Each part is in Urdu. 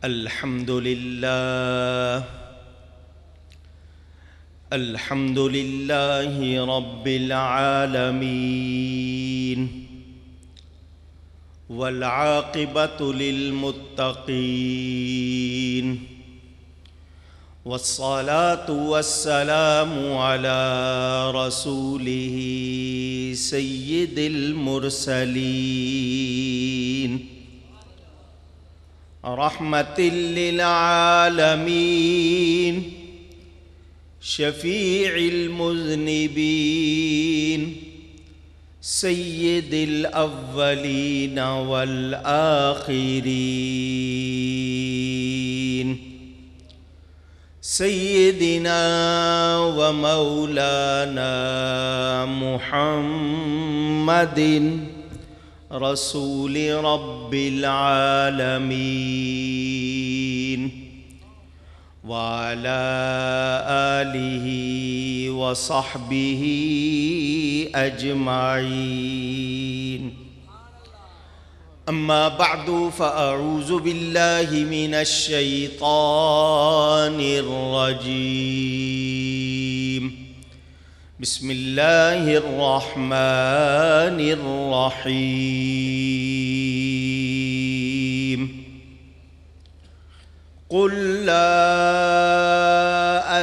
الحمد لله رب العالمين والعاقبة للمتقين والصلاة والسلام على رسوله سيد المرسلين رحمة للعالمين شفيع المذنبين سيد الأولين والآخرين سيدنا ومولانا محمد رسول رب العالمين وعلى آله وصحبه أجمعين أما بعد فأعوذ بالله من الشيطان الرجيم بسم الله الرحمن الرحيم قل لا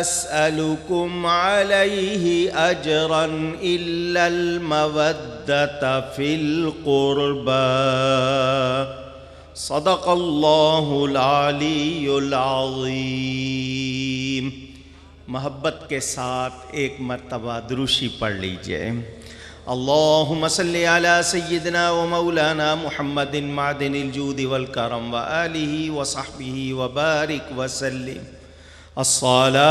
أسألكم عليه أجرا إلا المودة في القربى صدق الله العلی العظیم۔ محبت کے ساتھ ایک مرتبہ دروشی پڑھ لیجئے۔ اللہم صلی علی سیدنا و مولانا محمد معدن الجود والکرم وآلہ وصحبہ وبارک وسلم۔ الصلاة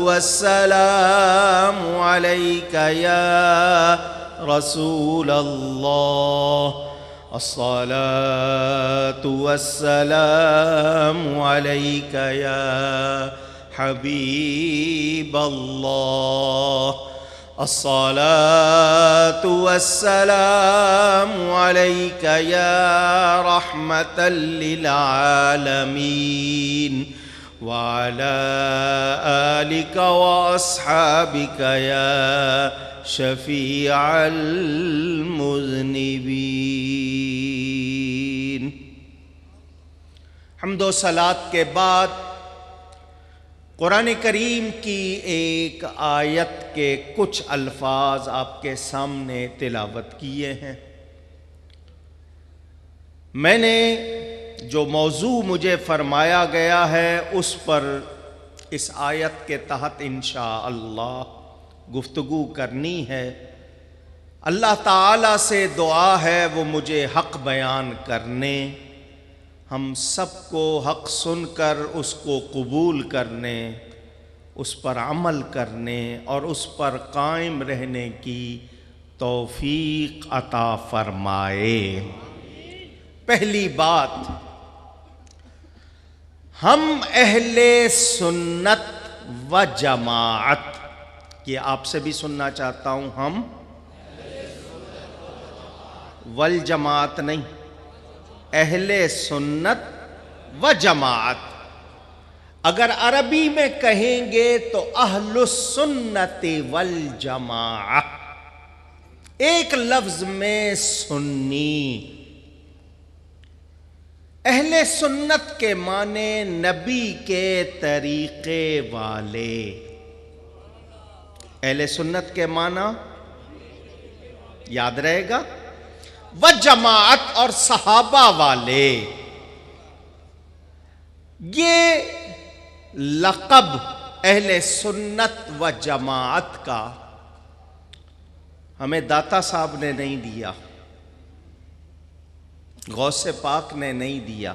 والسلام علیک یا رسول اللہ، الصلاة والسلام علیک یا حبیب اللہ، الصلاة والسلام علیک یا رحمة للعالمین وعلى آلك وأصحابك يا شفيع المذنبين۔ حمد و صلاۃ کے بعد قرآن کریم کی ایک آیت کے کچھ الفاظ آپ کے سامنے تلاوت کیے ہیں۔ میں نے جو موضوع مجھے فرمایا گیا ہے اس پر اس آیت کے تحت انشاءاللہ گفتگو کرنی ہے۔ اللہ تعالیٰ سے دعا ہے وہ مجھے حق بیان کرنے، ہم سب کو حق سن کر اس کو قبول کرنے، اس پر عمل کرنے اور اس پر قائم رہنے کی توفیق عطا فرمائے۔ پہلی بات، ہم اہل سنت و جماعت، یہ آپ سے بھی سننا چاہتا ہوں، ہم والجماعت نہیں، اہل سنت و جماعت۔ اگر عربی میں کہیں گے تو اہل السنت والجماعت، ایک لفظ میں سنی۔ اہل سنت کے معنی نبی کے طریقے والے، اہل سنت کے معنی یاد رہے گا، و جماعت اور صحابہ والے۔ یہ لقب اہل سنت و جماعت کا ہمیں داتا صاحب نے نہیں دیا، غوث پاک نے نہیں دیا،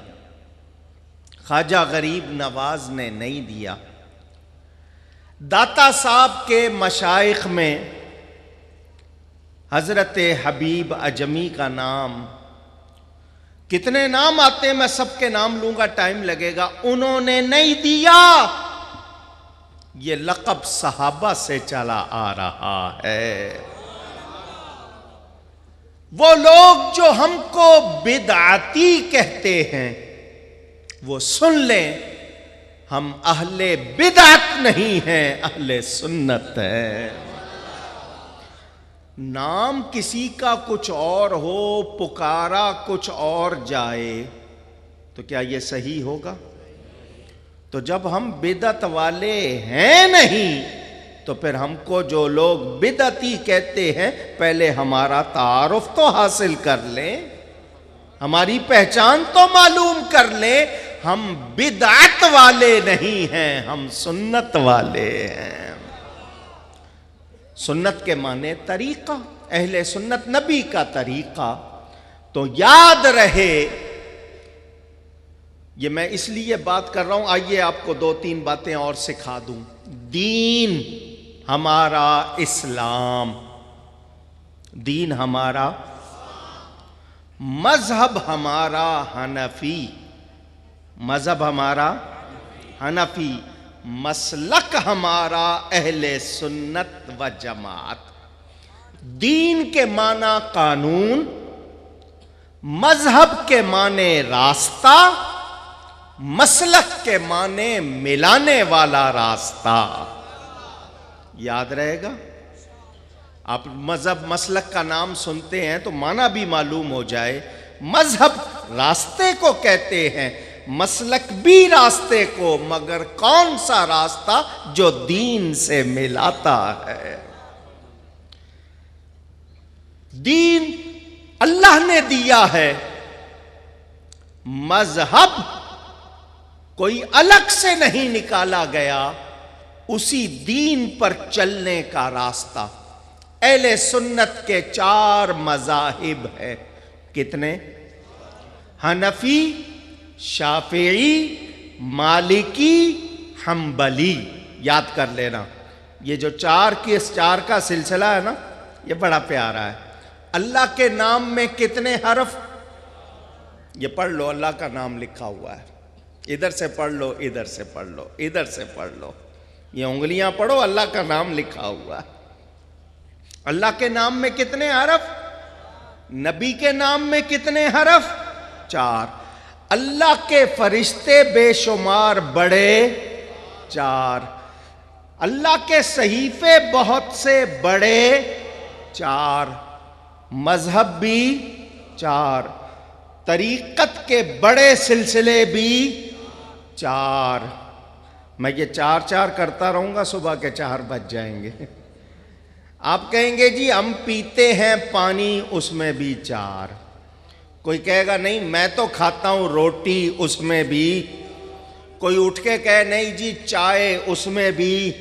خواجہ غریب نواز نے نہیں دیا۔ داتا صاحب کے مشائخ میں حضرت حبیب اجمی کا نام، کتنے نام آتے ہیں میں سب کے نام لوں گا، ٹائم لگے گا، انہوں نے نہیں دیا۔ یہ لقب صحابہ سے چلا آ رہا ہے۔ وہ لوگ جو ہم کو بدعتی کہتے ہیں، وہ سن لیں، ہم اہل بدعت نہیں ہیں، اہل سنت ہیں۔ نام کسی کا کچھ اور ہو، پکارا کچھ اور جائے تو کیا یہ صحیح ہوگا؟ تو جب ہم بدعت والے ہیں نہیں تو پھر ہم کو جو لوگ بدعتی کہتے ہیں پہلے ہمارا تعارف تو حاصل کر لیں، ہماری پہچان تو معلوم کر لیں۔ ہم بدعت والے نہیں ہیں، ہم سنت والے ہیں۔ سنت کے معنی طریقہ، اہل سنت نبی کا طریقہ۔ تو یاد رہے، یہ میں اس لیے بات کر رہا ہوں، آئیے آپ کو 2-3 باتیں اور سکھا دوں۔ دین ہمارا اسلام، دین ہمارا، مذہب ہمارا حنفی، مذہب ہمارا حنفی، مسلک ہمارا اہل سنت و جماعت۔ دین کے معنی قانون، مذہب کے معنی راستہ، مسلک کے معنی ملانے والا راستہ۔ یاد رہے گا؟ آپ مذہب مسلک کا نام سنتے ہیں تو معنی بھی معلوم ہو جائے۔ مذہب راستے کو کہتے ہیں، مسلک بھی راستے کو، مگر کون سا راستہ؟ جو دین سے ملاتا ہے۔ دین اللہ نے دیا ہے، مذہب کوئی الگ سے نہیں نکالا گیا، اسی دین پر چلنے کا راستہ۔ اہل سنت کے 4 مذاہب ہیں، کتنے؟ حنفی، شافعی، مالکی، حنبلی۔ یاد کر لینا، یہ جو 4 کا سلسلہ ہے نا، یہ بڑا پیارا ہے۔ اللہ کے نام میں کتنے حرف؟ یہ پڑھ لو، اللہ کا نام لکھا ہوا ہے، ادھر سے پڑھ لو، ادھر سے پڑھ لو، ادھر سے پڑھ لو، یہ انگلیاں پڑھو، اللہ کا نام لکھا ہوا ہے۔ اللہ کے نام میں کتنے حرف؟ نبی کے نام میں کتنے حرف؟ 4۔ اللہ کے فرشتے بے شمار بڑے، 4۔ اللہ کے صحیفے بہت سے بڑے، 4۔ مذہب بھی 4، طریقت کے بڑے سلسلے بھی 4۔ میں یہ 4 کرتا رہوں گا، صبح کے 4 بج جائیں گے۔ آپ کہیں گے جی ہم پیتے ہیں پانی، اس میں بھی 4۔ کوئی کہے گا نہیں میں تو کھاتا ہوں روٹی، اس میں بھی۔ کوئی اٹھ کے کہے نہیں جی چائے، اس میں بھی۔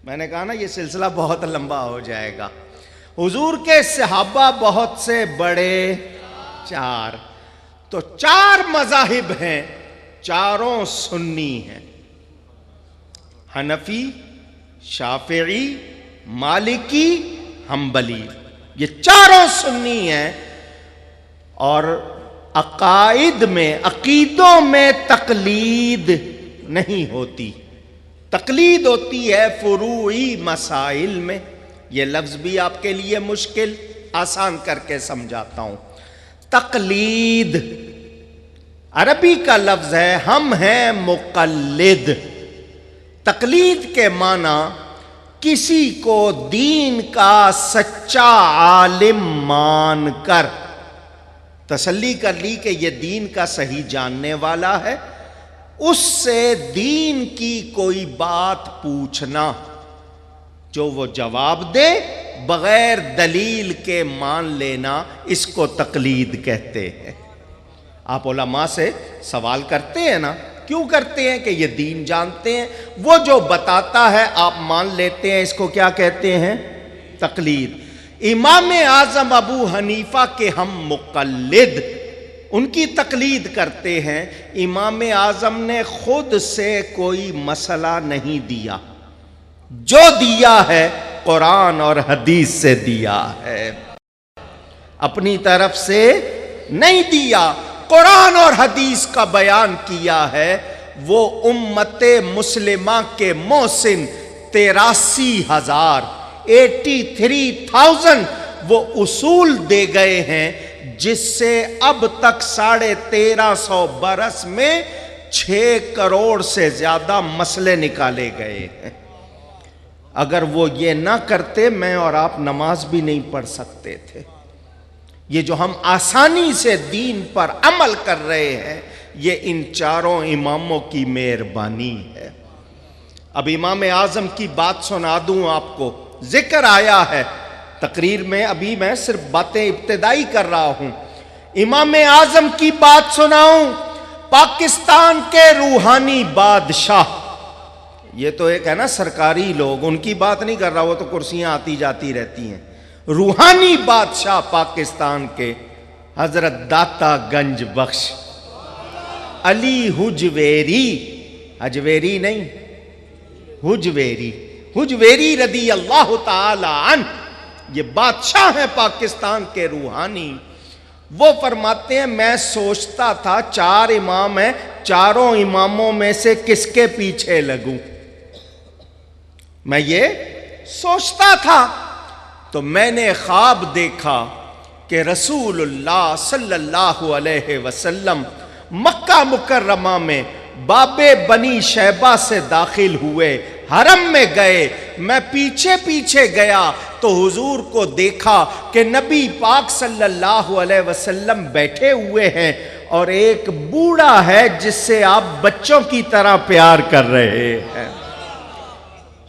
میں نے کہا نا یہ سلسلہ بہت لمبا ہو جائے گا۔ حضور کے صحابہ بہت سے بڑے، 4۔ تو 4 مذاہب ہیں، چاروں سنی ہیں، حنفی، شافعی، مالکی، حنبلی، یہ چاروں سنی ہیں۔ اور عقائد میں، عقیدوں میں تقلید نہیں ہوتی، تقلید ہوتی ہے فروعی مسائل میں۔ یہ لفظ بھی آپ کے لیے مشکل، آسان کر کے سمجھاتا ہوں۔ تقلید عربی کا لفظ ہے، ہم ہیں مقلد۔ تقلید کے معنی کسی کو دین کا سچا عالم مان کر تسلی کر لی کہ یہ دین کا صحیح جاننے والا ہے، اس سے دین کی کوئی بات پوچھنا، جو وہ جواب دے بغیر دلیل کے مان لینا، اس کو تقلید کہتے ہیں۔ آپ علماء سے سوال کرتے ہیں نا، کیوں کرتے ہیں؟ کہ یہ دین جانتے ہیں، وہ جو بتاتا ہے آپ مان لیتے ہیں، اس کو کیا کہتے ہیں؟ تقلید۔ امام اعظم ابو حنیفہ کے ہم مقلد، ان کی تقلید کرتے ہیں۔ امام اعظم نے خود سے کوئی مسئلہ نہیں دیا، جو دیا ہے قرآن اور حدیث سے دیا ہے، اپنی طرف سے نہیں دیا۔ قرآن اور حدیث کا بیان کیا ہے، وہ امت مسلمہ کے محسن 83,000 وہ اصول دے گئے ہیں جس سے اب تک 1350 برس میں 6 کروڑ سے زیادہ مسئلے نکالے گئے ہیں۔ اگر وہ یہ نہ کرتے میں اور آپ نماز بھی نہیں پڑھ سکتے تھے۔ یہ جو ہم آسانی سے دین پر عمل کر رہے ہیں یہ ان چاروں اماموں کی مہربانی ہے۔ اب امام اعظم کی بات سنا دوں آپ کو، ذکر آیا ہے تقریر میں، ابھی میں صرف باتیں ابتدائی کر رہا ہوں۔ امام اعظم کی بات سناؤں، پاکستان کے روحانی بادشاہ، یہ تو ایک ہے نا سرکاری لوگ، ان کی بات نہیں کر رہا، وہ تو کرسیاں آتی جاتی رہتی ہیں۔ روحانی بادشاہ پاکستان کے حضرت داتا گنج بخش علی حجویری، حجویری نہیں حجویری، حجویری رضی اللہ تعالی عنہ، یہ بادشاہ ہیں پاکستان کے روحانی۔ وہ فرماتے ہیں میں سوچتا تھا 4 امام ہیں، چاروں اماموں میں سے کس کے پیچھے لگوں، میں یہ سوچتا تھا تو میں نے خواب دیکھا کہ رسول اللہ صلی اللہ علیہ وسلم مکہ مکرمہ میں باب بنی شیبہ سے داخل ہوئے، حرم میں گئے، میں پیچھے پیچھے گیا تو حضور کو دیکھا کہ نبی پاک صلی اللہ علیہ وسلم بیٹھے ہوئے ہیں اور ایک بوڑھا ہے جس سے آپ بچوں کی طرح پیار کر رہے ہیں۔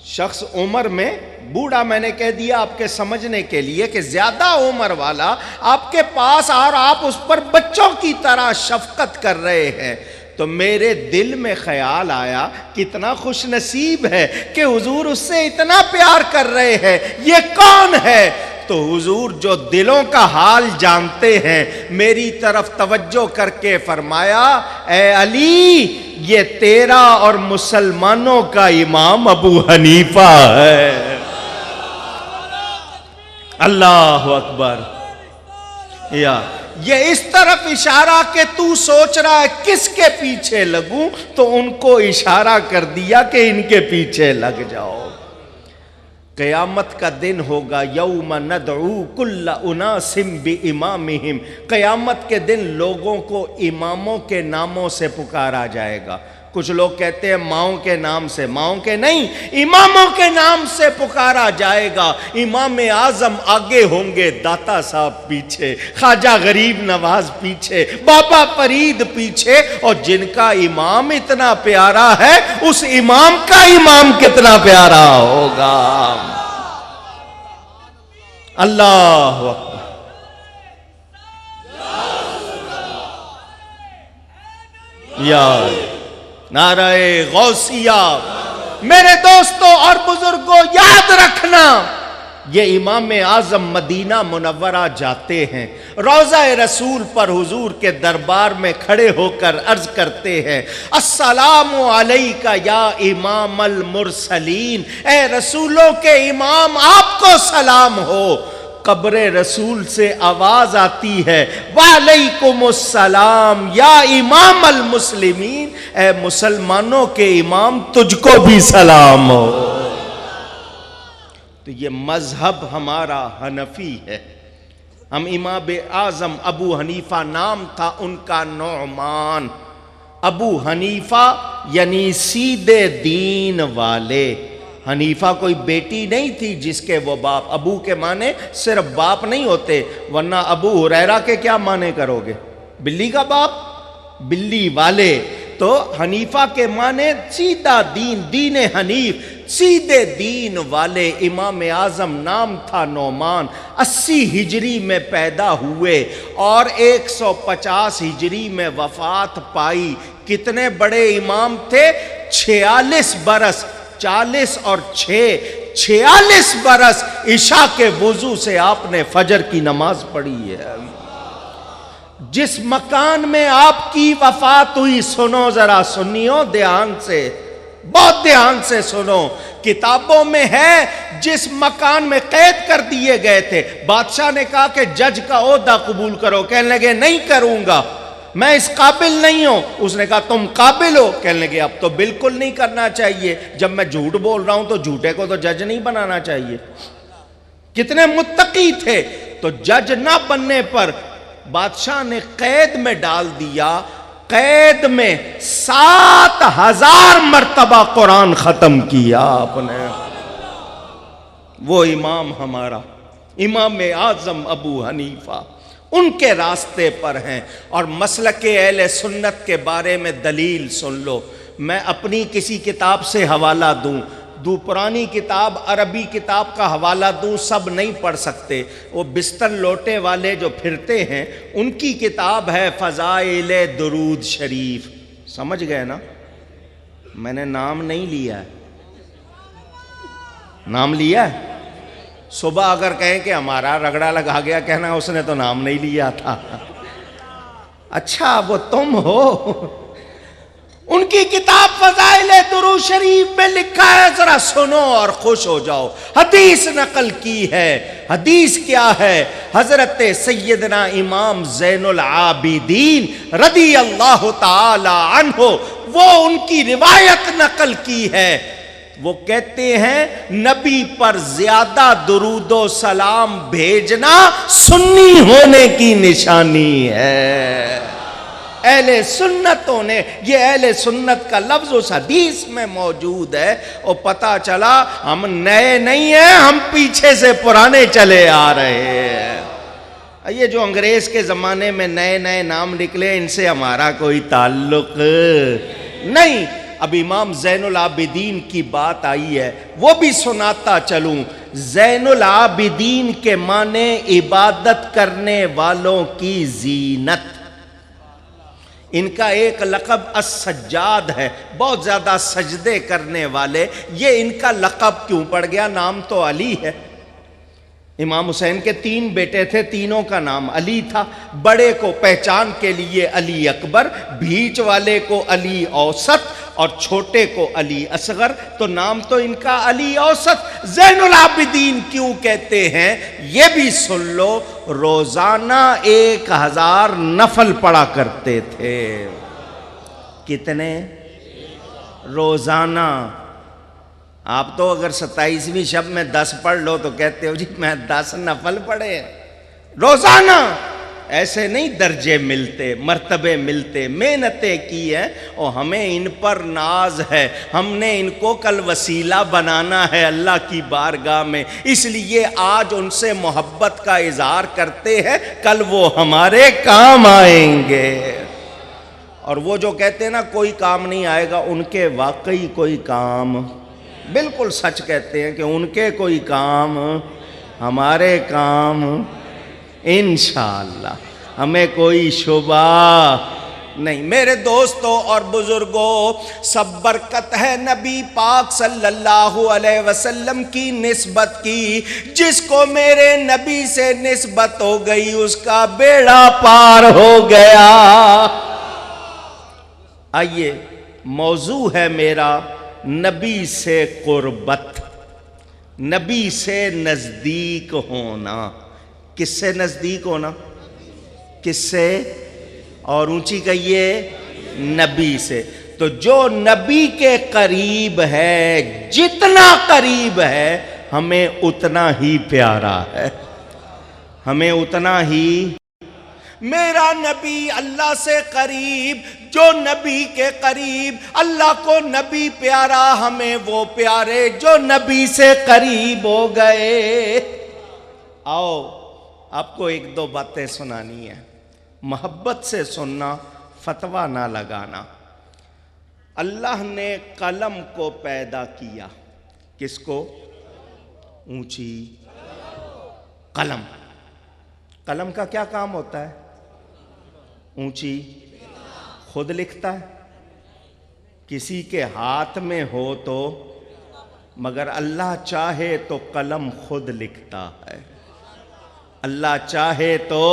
شخص عمر میں بوڑھا میں نے کہہ دیا آپ کے سمجھنے کے لیے کہ زیادہ عمر والا آپ کے پاس اور آپ اس پر بچوں کی طرح شفقت کر رہے ہیں، تو میرے دل میں خیال آیا کتنا خوش نصیب ہے کہ حضور اس سے اتنا پیار کر رہے ہیں، یہ کون ہے؟ تو حضور جو دلوں کا حال جانتے ہیں میری طرف توجہ کر کے فرمایا اے علی یہ تیرا اور مسلمانوں کا امام ابو حنیفہ ہے۔ اللہ اکبر۔ یہ اس طرف اشارہ کہ تو سوچ رہا ہے کس کے پیچھے لگوں، تو ان کو اشارہ کر دیا کہ ان کے پیچھے لگ جاؤ۔ قیامت کا دن ہوگا، یوم ندعو کل اناس بامامہم، قیامت کے دن لوگوں کو اماموں کے ناموں سے پکارا جائے گا۔ کچھ لوگ کہتے ہیں ماؤں کے نام سے، ماؤں کے نہیں، اماموں کے نام سے پکارا جائے گا۔ امام اعظم آگے ہوں گے، داتا صاحب پیچھے، خواجہ غریب نواز پیچھے، بابا فرید پیچھے، اور جن کا امام اتنا پیارا ہے اس امام کا امام کتنا پیارا ہوگا۔ اللہ اکبر۔ یا نعرہ غوثیہ۔ میرے دوستوں اور بزرگوں یاد رکھنا، یہ امام اعظم مدینہ منورہ جاتے ہیں، روضہ رسول پر حضور کے دربار میں کھڑے ہو کر عرض کرتے ہیں السلام علیک یا امام المرسلین، اے رسولوں کے امام آپ کو سلام ہو۔ قبر رسول سے آواز آتی ہے وعلیکم السلام یا امام المسلمین، اے مسلمانوں کے امام تجھ کو بھی سلام ہو۔ تو یہ مذہب ہمارا حنفی ہے۔ ہم امام اعظم ابو حنیفہ نام تھا ان کا نعمان، ابو حنیفہ یعنی سیدھے دین والے۔ حنیفہ کوئی بیٹی نہیں تھی جس کے وہ باپ، ابو کے معنی صرف باپ نہیں ہوتے، ورنہ ابو ہریرہ کے کیا معنی کرو گے؟ بلی کا باپ، بلی والے۔ تو حنیفہ کے معنی سیدھا دین، دین حنیف، سیدھے دین والے۔ امام اعظم نام تھا نعمان، 80 ہجری میں پیدا ہوئے اور 150 ہجری میں وفات پائی۔ کتنے بڑے امام تھے؟ 46 برس، 40 اور 6، 46 برس عشاء کے وضو سے آپ نے فجر کی نماز پڑھی ہے۔ جس مکان میں آپ کی وفات ہوئی، سنو ذرا سنیو دھیان سے، بہت دھیان سے سنو، کتابوں میں ہے جس مکان میں قید کر دیے گئے تھے، بادشاہ نے کہا کہ جج کا عہدہ قبول کرو، کہنے لگے نہیں کروں گا، میں اس قابل نہیں ہوں۔ اس نے کہا تم قابل ہو، کہنے لگے اب تو بالکل نہیں کرنا چاہیے، جب میں جھوٹ بول رہا ہوں تو جھوٹے کو تو جج نہیں بنانا چاہیے۔ کتنے متقی تھے، تو جج نہ بننے پر بادشاہ نے قید میں ڈال دیا، قید میں 7,000 مرتبہ قرآن ختم کیا آپ نے۔ وہ امام ہمارا امام اعظم ابو حنیفہ ان کے راستے پر ہیں۔ اور مسلک اہل سنت کے بارے میں دلیل سن لو، میں اپنی کسی کتاب سے حوالہ دوں، پرانی کتاب عربی کتاب کا حوالہ دوں، سب نہیں پڑھ سکتے، وہ بستر لوٹے والے جو پھرتے ہیں ان کی کتاب ہے فضائل درود شریف، سمجھ گئے نا؟ میں نے نام نہیں لیا ہے، نام لیا ہے؟ صبح اگر کہیں کہ ہمارا رگڑا لگا گیا، کہنا اس نے تو نام نہیں لیا تھا۔ اچھا وہ تم ہو؟ ان کی کتاب فضائل درود شریف میں لکھا ہے، ذرا سنو اور خوش ہو جاؤ۔ حدیث نقل کی ہے، حدیث کیا ہے؟ حضرت سیدنا امام زین العابدین رضی اللہ تعالی عنہ، وہ ان کی روایت نقل کی ہے، وہ کہتے ہیں نبی پر زیادہ درود و سلام بھیجنا سنی ہونے کی نشانی ہے۔ اہل سنتوں نے، یہ اہل سنت کا لفظ اس حدیث میں موجود ہے، اور پتہ چلا ہم نئے نہیں ہیں، ہم پیچھے سے پرانے چلے آ رہے ہیں۔ یہ جو انگریز کے زمانے میں نئے نئے نام نکلے، ان سے ہمارا کوئی تعلق نہیں۔ اب امام زین العابدین کی بات آئی ہے، وہ بھی سناتا چلوں۔ زین العابدین کے معنی عبادت کرنے والوں کی زینت۔ ان کا ایک لقب السجاد ہے، بہت زیادہ سجدے کرنے والے۔ یہ ان کا لقب کیوں پڑ گیا؟ نام تو علی ہے۔ امام حسین کے 3 بیٹے تھے، تینوں کا نام علی تھا۔ بڑے کو پہچان کے لیے علی اکبر، بیچ والے کو علی اوسط اور چھوٹے کو علی اصغر، تو نام تو ان کا علی اوسط۔ زین العابدین کیوں کہتے ہیں یہ بھی سن لو۔ روزانہ 1000 نفل پڑھا کرتے تھے۔ کتنے؟ روزانہ۔ آپ تو اگر 27ویں شب میں 10 پڑھ لو تو کہتے ہو جی میں 10 نفل پڑھے روزانہ۔ ایسے نہیں درجے ملتے، مرتبے ملتے، محنتیں کی ہیں، اور ہمیں ان پر ناز ہے۔ ہم نے ان کو کل وسیلہ بنانا ہے اللہ کی بارگاہ میں، اس لیے آج ان سے محبت کا اظہار کرتے ہیں، کل وہ ہمارے کام آئیں گے۔ اور وہ جو کہتے ہیں نا کوئی کام نہیں آئے گا، ان کے واقعی کوئی کام، بالکل سچ کہتے ہیں کہ ان کے کوئی کام، ہمارے کام انشاءاللہ، ہمیں کوئی شبہ نہیں۔ میرے دوستوں اور بزرگوں، سب برکت ہے نبی پاک صلی اللہ علیہ وسلم کی نسبت کی۔ جس کو میرے نبی سے نسبت ہو گئی اس کا بیڑا پار ہو گیا۔ آئیے، موضوع ہے میرا نبی سے قربت، نبی سے نزدیک ہونا۔ کس سے نزدیک ہونا؟ کس سے؟ اور اونچی کہیے، نبی سے۔ تو جو نبی کے قریب ہے، جتنا قریب ہے، ہمیں اتنا ہی پیارا ہے، ہمیں اتنا ہی۔ میرا نبی اللہ سے قریب، جو نبی کے قریب، اللہ کو نبی پیارا، ہمیں وہ پیارے جو نبی سے قریب ہو گئے۔ آؤ آپ کو 1-2 باتیں سنانی ہے، محبت سے سننا، فتویٰ نہ لگانا۔ اللہ نے قلم کو پیدا کیا، کس کو؟ اونچی، قلم۔ قلم کا کیا کام ہوتا ہے؟ اونچی، خود لکھتا ہے، کسی کے ہاتھ میں ہو تو، مگر اللہ چاہے تو قلم خود لکھتا ہے، اللہ چاہے تو۔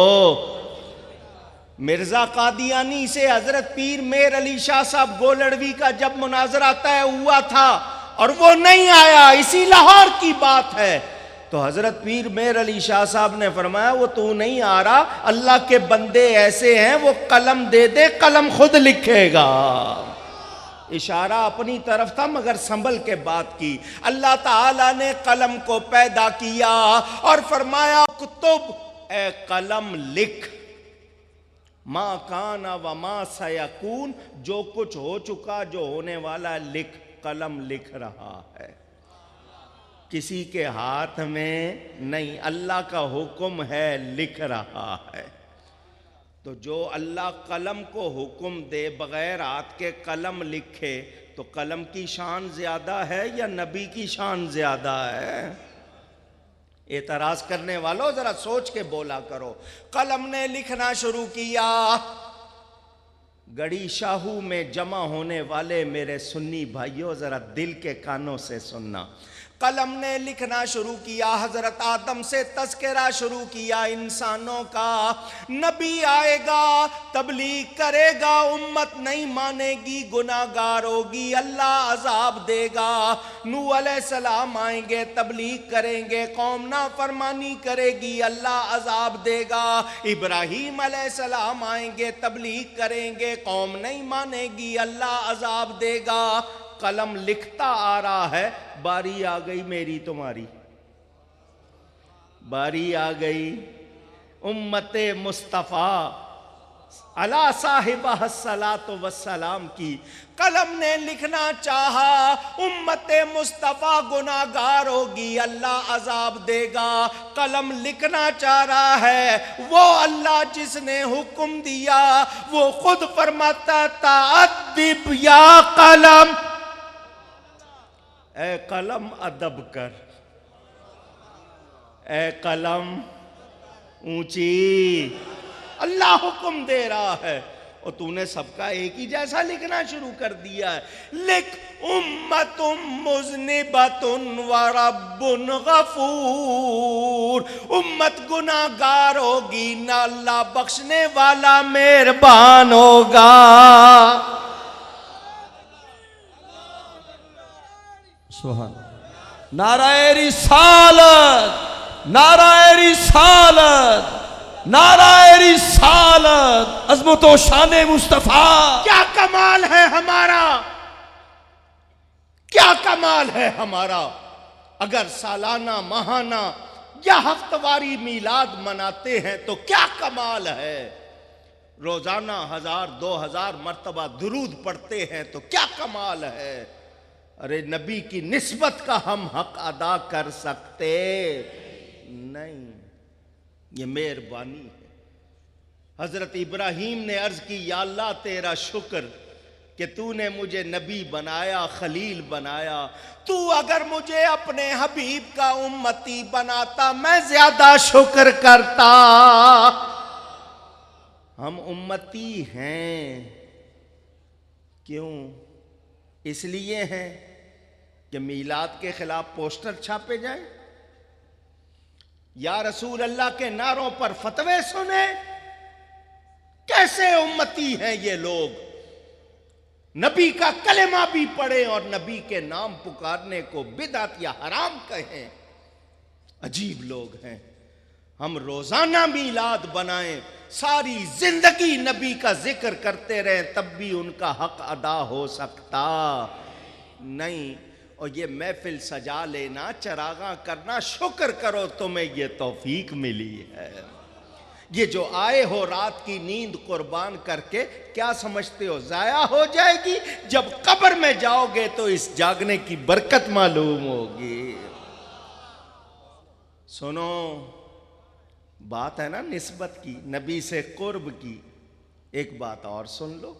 مرزا قادیانی سے حضرت پیر میر علی شاہ صاحب گولڑوی کا جب مناظرہ طے ہوا تھا اور وہ نہیں آیا، اسی لاہور کی بات ہے، تو حضرت پیر میر علی شاہ صاحب نے فرمایا وہ تو نہیں آ رہا، اللہ کے بندے ایسے ہیں، وہ قلم دے دے، قلم خود لکھے گا۔ اشارہ اپنی طرف تھا مگر سنبھل کے بات کی۔ اللہ تعالیٰ نے قلم کو پیدا کیا اور فرمایا کتب، اے قلم لکھ۔ ما کان و ما سیکون، جو کچھ ہو چکا، جو ہونے والا، لکھ، قلم لکھ رہا ہے، کسی کے ہاتھ میں نہیں، اللہ کا حکم ہے، لکھ رہا ہے۔ تو جو اللہ قلم کو حکم دے بغیر ہاتھ کے قلم لکھے تو قلم کی شان زیادہ ہے یا نبی کی شان زیادہ ہے؟ اعتراض کرنے والوں ذرا سوچ کے بولا کرو۔ قلم نے لکھنا شروع کیا۔ گڑی شاہو میں جمع ہونے والے میرے سنی بھائیوں ذرا دل کے کانوں سے سننا، قلم نے لکھنا شروع کیا، حضرت آدم سے تذکرہ شروع کیا انسانوں کا۔ نبی آئے گا، تبلیغ کرے گا، امت نہیں مانے گی، گناہگار ہوگی، اللہ عذاب دے گا۔ نوح علیہ السلام آئیں گے، تبلیغ کریں گے، قوم نافرمانی کرے گی، اللہ عذاب دے گا۔ ابراہیم علیہ السلام آئیں گے، تبلیغ کریں گے، قوم نہیں مانے گی، اللہ عذاب دے گا۔ قلم لکھتا آ رہا ہے، باری آ گئی میری تمہاری، باری آ گئی امت مصطفیٰ علی صاحبہ الصلاۃ والسلام کی۔ قلم نے لکھنا چاہا، امت مصطفیٰ گناہگار ہوگی، اللہ عذاب دے گا۔ قلم لکھنا چاہ رہا ہے، وہ اللہ جس نے حکم دیا، وہ خود فرماتا تعدب یا قلم، اے قلم ادب کر، اے قلم اونچی، اللہ حکم دے رہا ہے اور تو نے سب کا ایک ہی جیسا لکھنا شروع کر دیا ہے۔ لکھ امت مذنبۃ ورب غفور، امت گناہگار ہوگی نہ اللہ بخشنے والا مہربان ہوگا۔ سبحان نعرہ رسالت، نعرہ رسالت، نعرہ رسالت، عظمت و شان مصطفیٰ۔ کیا کمال ہے ہمارا، کیا کمال ہے ہمارا، اگر سالانہ، ماہانہ یا ہفتواری میلاد مناتے ہیں تو کیا کمال ہے، روزانہ 1000-2000 مرتبہ درود پڑھتے ہیں تو کیا کمال ہے۔ ارے نبی کی نسبت کا ہم حق ادا کر سکتے نہیں، یہ مہربانی ہے۔ حضرت ابراہیم نے عرض کی، یا اللہ تیرا شکر کہ تو نے مجھے نبی بنایا، خلیل بنایا، تو اگر مجھے اپنے حبیب کا امتی بناتا میں زیادہ شکر کرتا۔ ہم امتی ہیں، کیوں؟ اس لیے ہیں کہ میلاد کے خلاف پوسٹر چھاپے جائیں، یا رسول اللہ کے نعروں پر فتوے سنیں؟ کیسے امتی ہیں یہ لوگ؟ نبی کا کلمہ بھی پڑھیں اور نبی کے نام پکارنے کو بدعت یا حرام کہیں، عجیب لوگ ہیں۔ ہم روزانہ میلاد بنائیں، ساری زندگی نبی کا ذکر کرتے رہیں، تب بھی ان کا حق ادا ہو سکتا نہیں۔ اور یہ محفل سجا لینا، چراغاں کرنا، شکر کرو تمہیں یہ توفیق ملی ہے۔ یہ جو آئے ہو رات کی نیند قربان کر کے، کیا سمجھتے ہو ضائع ہو جائے گی؟ جب قبر میں جاؤ گے تو اس جاگنے کی برکت معلوم ہوگی۔ سنو، بات ہے نا نسبت کی، نبی سے قرب کی، ایک بات اور سن لو،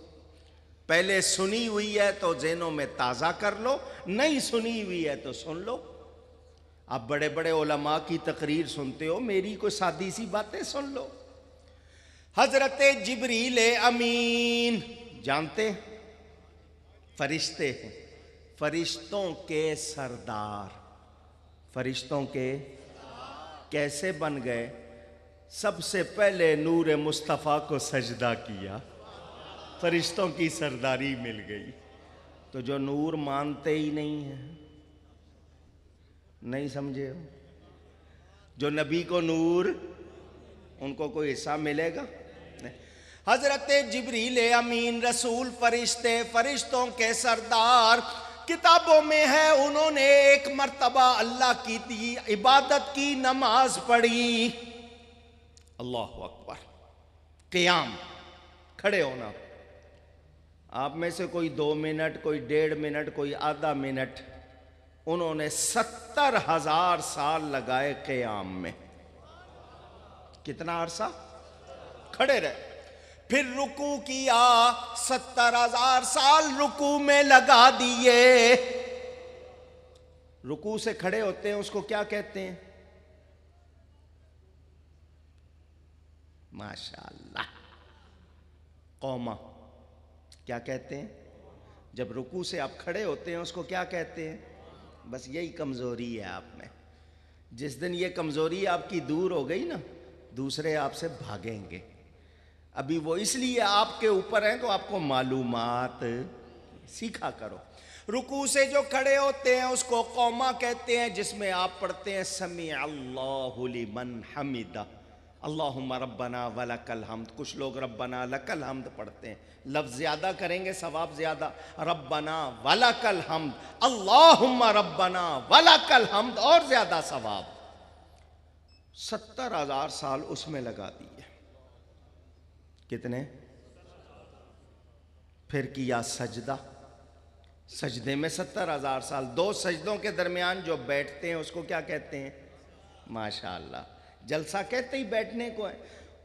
پہلے سنی ہوئی ہے تو ذہنوں میں تازہ کر لو، نہیں سنی ہوئی ہے تو سن لو۔ آپ بڑے بڑے علماء کی تقریر سنتے ہو، میری کوئی سادی سی باتیں سن لو۔ حضرت جبریل امین جانتے فرشتے ہیں، فرشتوں کے سردار، فرشتوں کے کیسے بن گئے؟ سب سے پہلے نور مصطفیٰ کو سجدہ کیا، فرشتوں کی سرداری مل گئی۔ تو جو نور مانتے ہی نہیں ہیں، نہیں سمجھے ہو، جو نبی کو نور، ان کو کوئی حصہ ملے گا نہیں۔ حضرت جبریل امین رسول، فرشتے، فرشتوں کے سردار، کتابوں میں ہے انہوں نے ایک مرتبہ اللہ کی دی عبادت کی، نماز پڑھی، اللہ اکبر، قیام، کھڑے ہونا. آپ میں سے کوئی 2 منٹ، کوئی 1.5 منٹ، کوئی آدھا منٹ. انہوں نے 70,000 سال لگائے قیام میں. کتنا عرصہ کھڑے رہے. پھر رکوع کیا، 70,000 سال رکوع میں لگا دیے. رکوع سے کھڑے ہوتے ہیں اس کو کیا کہتے ہیں؟ ماشاءاللہ، قومہ. کیا کہتے ہیں؟ جب رکوع سے آپ کھڑے ہوتے ہیں اس کو کیا کہتے ہیں؟ بس یہی کمزوری ہے آپ میں. جس دن یہ کمزوری آپ کی دور ہو گئی نا، دوسرے آپ سے بھاگیں گے. ابھی وہ اس لیے آپ کے اوپر ہیں تو آپ کو معلومات سیکھا کرو. رکوع سے جو کھڑے ہوتے ہیں اس کو قومہ کہتے ہیں، جس میں آپ پڑھتے ہیں سمیع اللہ لمن حمدہ، اللہم ربنا ولک الحمد. کچھ لوگ ربنا لک الحمد پڑھتے ہیں، لفظ زیادہ کریں گے ثواب زیادہ. ربنا ولک الحمد، اللہم ربنا ولک الحمد، اور زیادہ ثواب. 70,000 سال اس میں لگا دیے. کتنے؟ پھر کیا سجدہ. سجدے میں 70,000 سال. 2 سجدوں کے درمیان جو بیٹھتے ہیں اس کو کیا کہتے ہیں؟ ماشاءاللہ، جلسہ کہتے ہی بیٹھنے کو ہے.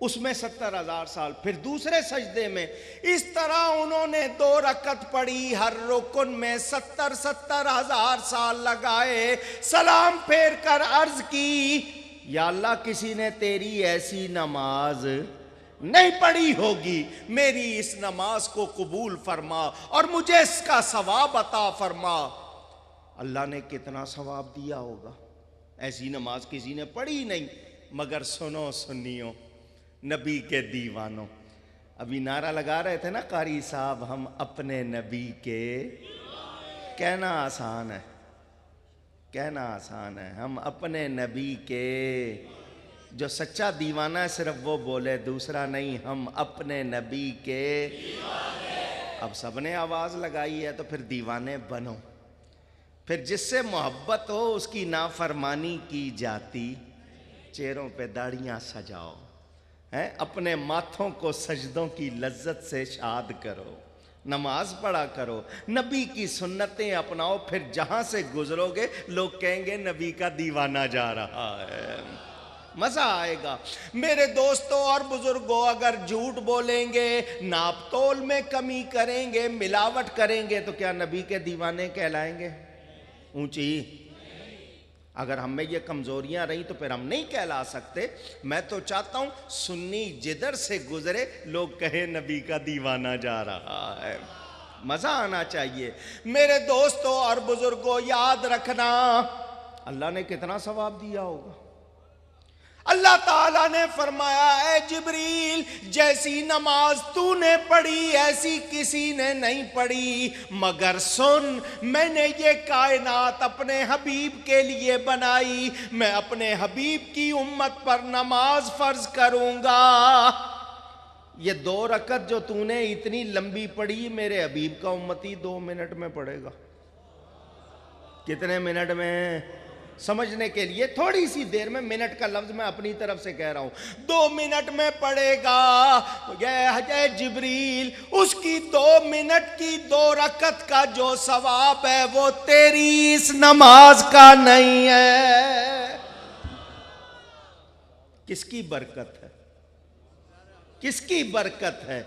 اس میں 70,000 سال. پھر دوسرے سجدے میں اس طرح انہوں نے 2 رکعت پڑھی، ہر رکن میں 70,000 سال لگائے. سلام پھیر کر عرض کی، یا اللہ کسی نے تیری ایسی نماز نہیں پڑھی ہوگی، میری اس نماز کو قبول فرما اور مجھے اس کا ثواب عطا فرما. اللہ نے کتنا ثواب دیا ہوگا. ایسی نماز کسی نے پڑھی نہیں. مگر سنو سنیو، نبی کے دیوانوں، ابھی نعرہ لگا رہے تھے نا قاری صاحب، ہم اپنے نبی کے. کہنا آسان ہے، کہنا آسان ہے، ہم اپنے نبی کے. جو سچا دیوانہ ہے صرف وہ بولے، دوسرا نہیں. ہم اپنے نبی کے. اب سب نے آواز لگائی ہے تو پھر دیوانے بنو. پھر جس سے محبت ہو اس کی نافرمانی کی جاتی. چہروں پہ داڑیاں سجاؤ، اپنے ماتھوں کو سجدوں کی لذت سے شاد کرو، نماز پڑھا کرو، نبی کی سنتیں اپناؤ. پھر جہاں سے گزرو گے لوگ کہیں گے نبی کا دیوانہ جا رہا ہے. مزہ آئے گا. میرے دوستوں اور بزرگوں، اگر جھوٹ بولیں گے، ناپ تول میں کمی کریں گے، ملاوٹ کریں گے تو کیا نبی کے دیوانے کہلائیں گے؟ اونچی. اگر ہم میں یہ کمزوریاں رہیں تو پھر ہم نہیں کہلا سکتے. میں تو چاہتا ہوں سنی جدھر سے گزرے لوگ کہیں نبی کا دیوانہ جا رہا ہے. مزہ آنا چاہیے. میرے دوستوں اور بزرگوں، یاد رکھنا اللہ نے کتنا ثواب دیا ہوگا. اللہ تعالیٰ نے فرمایا، اے جبریل، جیسی نماز تو نے پڑھی ایسی کسی نے نہیں پڑھی، مگر سن، میں نے یہ کائنات اپنے حبیب کے لیے بنائی. میں اپنے حبیب کی امت پر نماز فرض کروں گا. یہ 2 رکعت جو تو نے اتنی لمبی پڑھی، میرے حبیب کا امتی 2 منٹ میں پڑھے گا. کتنے منٹ میں؟ سمجھنے کے لیے تھوڑی سی دیر میں، منٹ کا لفظ میں اپنی طرف سے کہہ رہا ہوں، 2 منٹ میں پڑھے گا. اے جبریل، اس کی 2 منٹ کی 2 رکعت کا جو ثواب ہے وہ تیری اس نماز کا نہیں ہے. کس کی برکت ہے؟ کس کی برکت ہے؟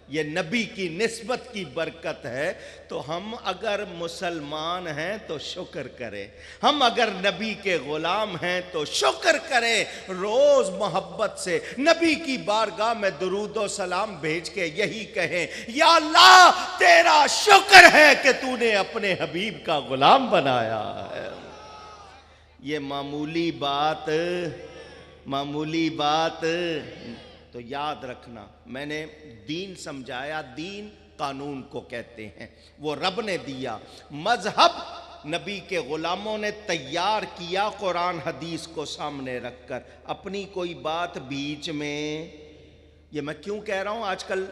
یہ نبی کی نسبت کی برکت ہے. تو ہم اگر مسلمان ہیں تو شکر کریں، ہم اگر نبی کے غلام ہیں تو شکر کریں. روز محبت سے نبی کی بارگاہ میں درود و سلام بھیج کے یہی کہیں، یا اللہ تیرا شکر ہے کہ تو نے اپنے حبیب کا غلام بنایا ہے. یہ معمولی بات تو یاد رکھنا. میں نے دین سمجھایا، دین قانون کو کہتے ہیں، وہ رب نے دیا. مذہب نبی کے غلاموں نے تیار کیا قرآن حدیث کو سامنے رکھ کر. اپنی کوئی بات بیچ میں، یہ میں کیوں کہہ رہا ہوں، آج کل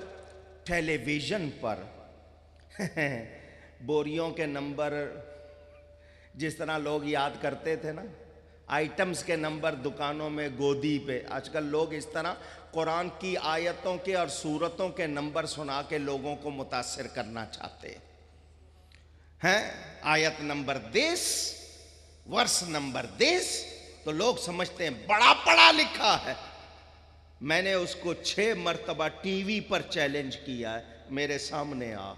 ٹیلی ویژن پر بوریوں کے نمبر جس طرح لوگ یاد کرتے تھے نا، آئٹمز کے نمبر دکانوں میں گودی پہ. آج کل لوگ اس طرح قرآن کی آیتوں کے اور سورتوں کے نمبر سنا کے لوگوں کو متاثر کرنا چاہتے ہیں. آیت نمبر 10 ورس نمبر 10 تو لوگ سمجھتے ہیں بڑا پڑھا لکھا ہے. میں نے اس کو 6 مرتبہ ٹی وی پر چیلنج کیا ہے. میرے سامنے آ.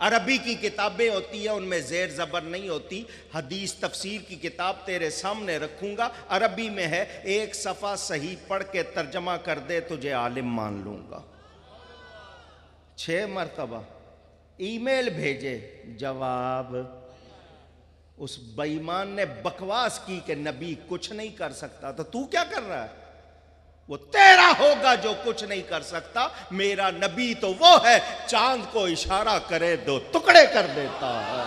عربی کی کتابیں ہوتی ہیں, ان میں زیر زبر نہیں ہوتی. حدیث تفسیر کی کتاب تیرے سامنے رکھوں گا, عربی میں ہے, ایک صفحہ صحیح پڑھ کے ترجمہ کر دے تجھے عالم مان لوں گا. 6 مرتبہ ای میل بھیجے, جواب. اس بے ایمان نے بکواس کی کہ نبی کچھ نہیں کر سکتا. تو کیا کر رہا ہے؟ وہ تیرا ہوگا جو کچھ نہیں کر سکتا. میرا نبی تو وہ ہے چاند کو اشارہ کرے 2 ٹکڑے کر دیتا ہے.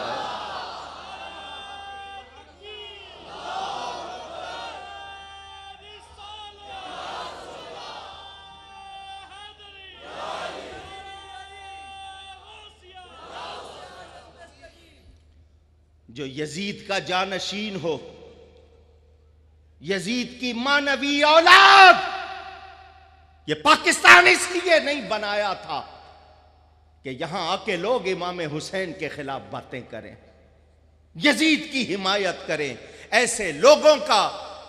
جو یزید کا جانشین ہو, یزید کی مانوی اولاد, یہ پاکستان اس لیے نہیں بنایا تھا کہ یہاں آ کے لوگ امام حسین کے خلاف باتیں کریں, یزید کی حمایت کریں. ایسے لوگوں کا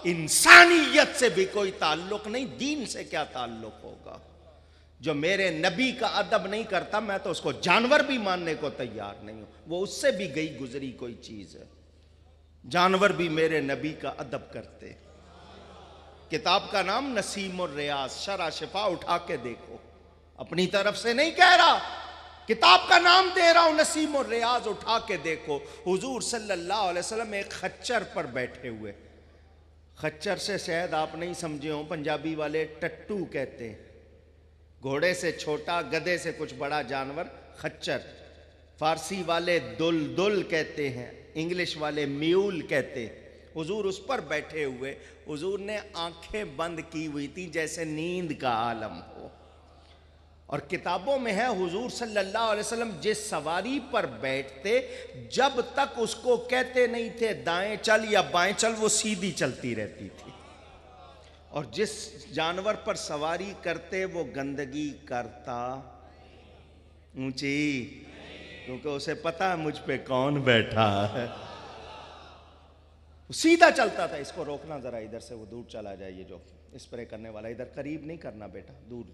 انسانیت سے بھی کوئی تعلق نہیں, دین سے کیا تعلق ہوگا. جو میرے نبی کا ادب نہیں کرتا میں تو اس کو جانور بھی ماننے کو تیار نہیں ہوں. وہ اس سے بھی گئی گزری کوئی چیز ہے. جانور بھی میرے نبی کا ادب کرتے. کتاب کا نام نسیم الریاض, شرح شفا اٹھا کے دیکھو, اپنی طرف سے نہیں کہہ رہا, کتاب کا نام دے رہا ہوں, نسیم الریاض اٹھا کے دیکھو. حضور صلی اللہ علیہ وسلم ایک خچر پر بیٹھے ہوئے. خچر سے شاید آپ نہیں سمجھے ہوں, پنجابی والے ٹٹو کہتے ہیں. گھوڑے سے چھوٹا, گدھے سے کچھ بڑا جانور خچر. فارسی والے دل کہتے ہیں, انگلش والے میول کہتے ہیں. حضور اس پر بیٹھے ہوئے, حضور نے آنکھیں بند کی ہوئی تھی جیسے نیند کا عالم ہو. اور کتابوں میں ہے حضور صلی اللہ علیہ وسلم جس سواری پر بیٹھتے جب تک اس کو کہتے نہیں تھے دائیں چل یا بائیں چل, وہ سیدھی چلتی رہتی تھی. اور جس جانور پر سواری کرتے وہ گندگی کرتا اونچی, کیونکہ اسے پتا ہے مجھ پہ کون بیٹھا ہے. سیدھا چلتا تھا. اس کو روکنا ذرا, ادھر سے وہ دور چلا جائے. یہ جو اسپرے کرنے والا, ادھر قریب نہیں کرنا بیٹا, دور.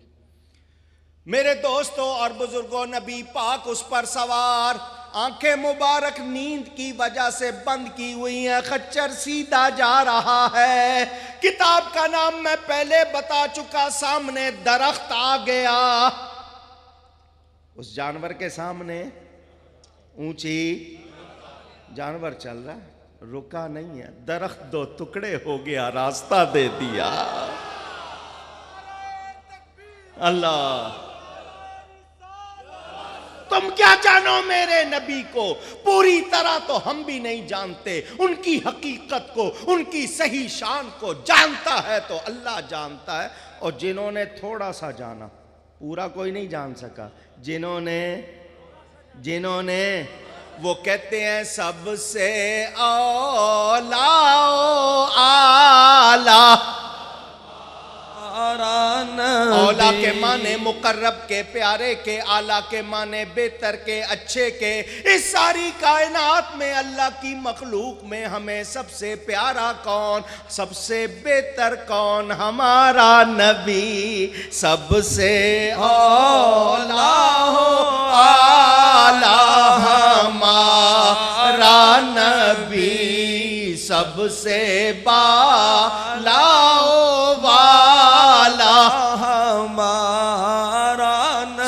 میرے دوستوں اور بزرگوں, نبی پاک اس پر سوار, آنکھیں مبارک نیند کی وجہ سے بند کی ہوئی ہیں, خچر سیدھا جا رہا ہے. کتاب کا نام میں پہلے بتا چکا, سامنے درخت آ گیا. اس جانور کے سامنے اونچی, جانور چل رہا ہے, رکا نہیں ہے. درخت 2 ٹکڑے ہو گیا, راستہ دے دیا. اللہ, تم کیا جانو میرے نبی کو, پوری طرح تو ہم بھی نہیں جانتے. ان کی حقیقت کو, ان کی صحیح شان کو جانتا ہے تو اللہ جانتا ہے. اور جنہوں نے تھوڑا سا جانا, پورا کوئی نہیں جان سکا. جنہوں نے وہ کہتے ہیں سب سے اولا آلہ. اولا کے معنی مقرب کے, پیارے کے, اعلیٰ کے معنی بہتر کے, اچھے کے. اس ساری کائنات میں, اللہ کی مخلوق میں ہمیں سب سے پیارا کون, سب سے بہتر کون؟ ہمارا نبی. سب سے اولا اعلیٰ ہمارا نبی, سب سے بالا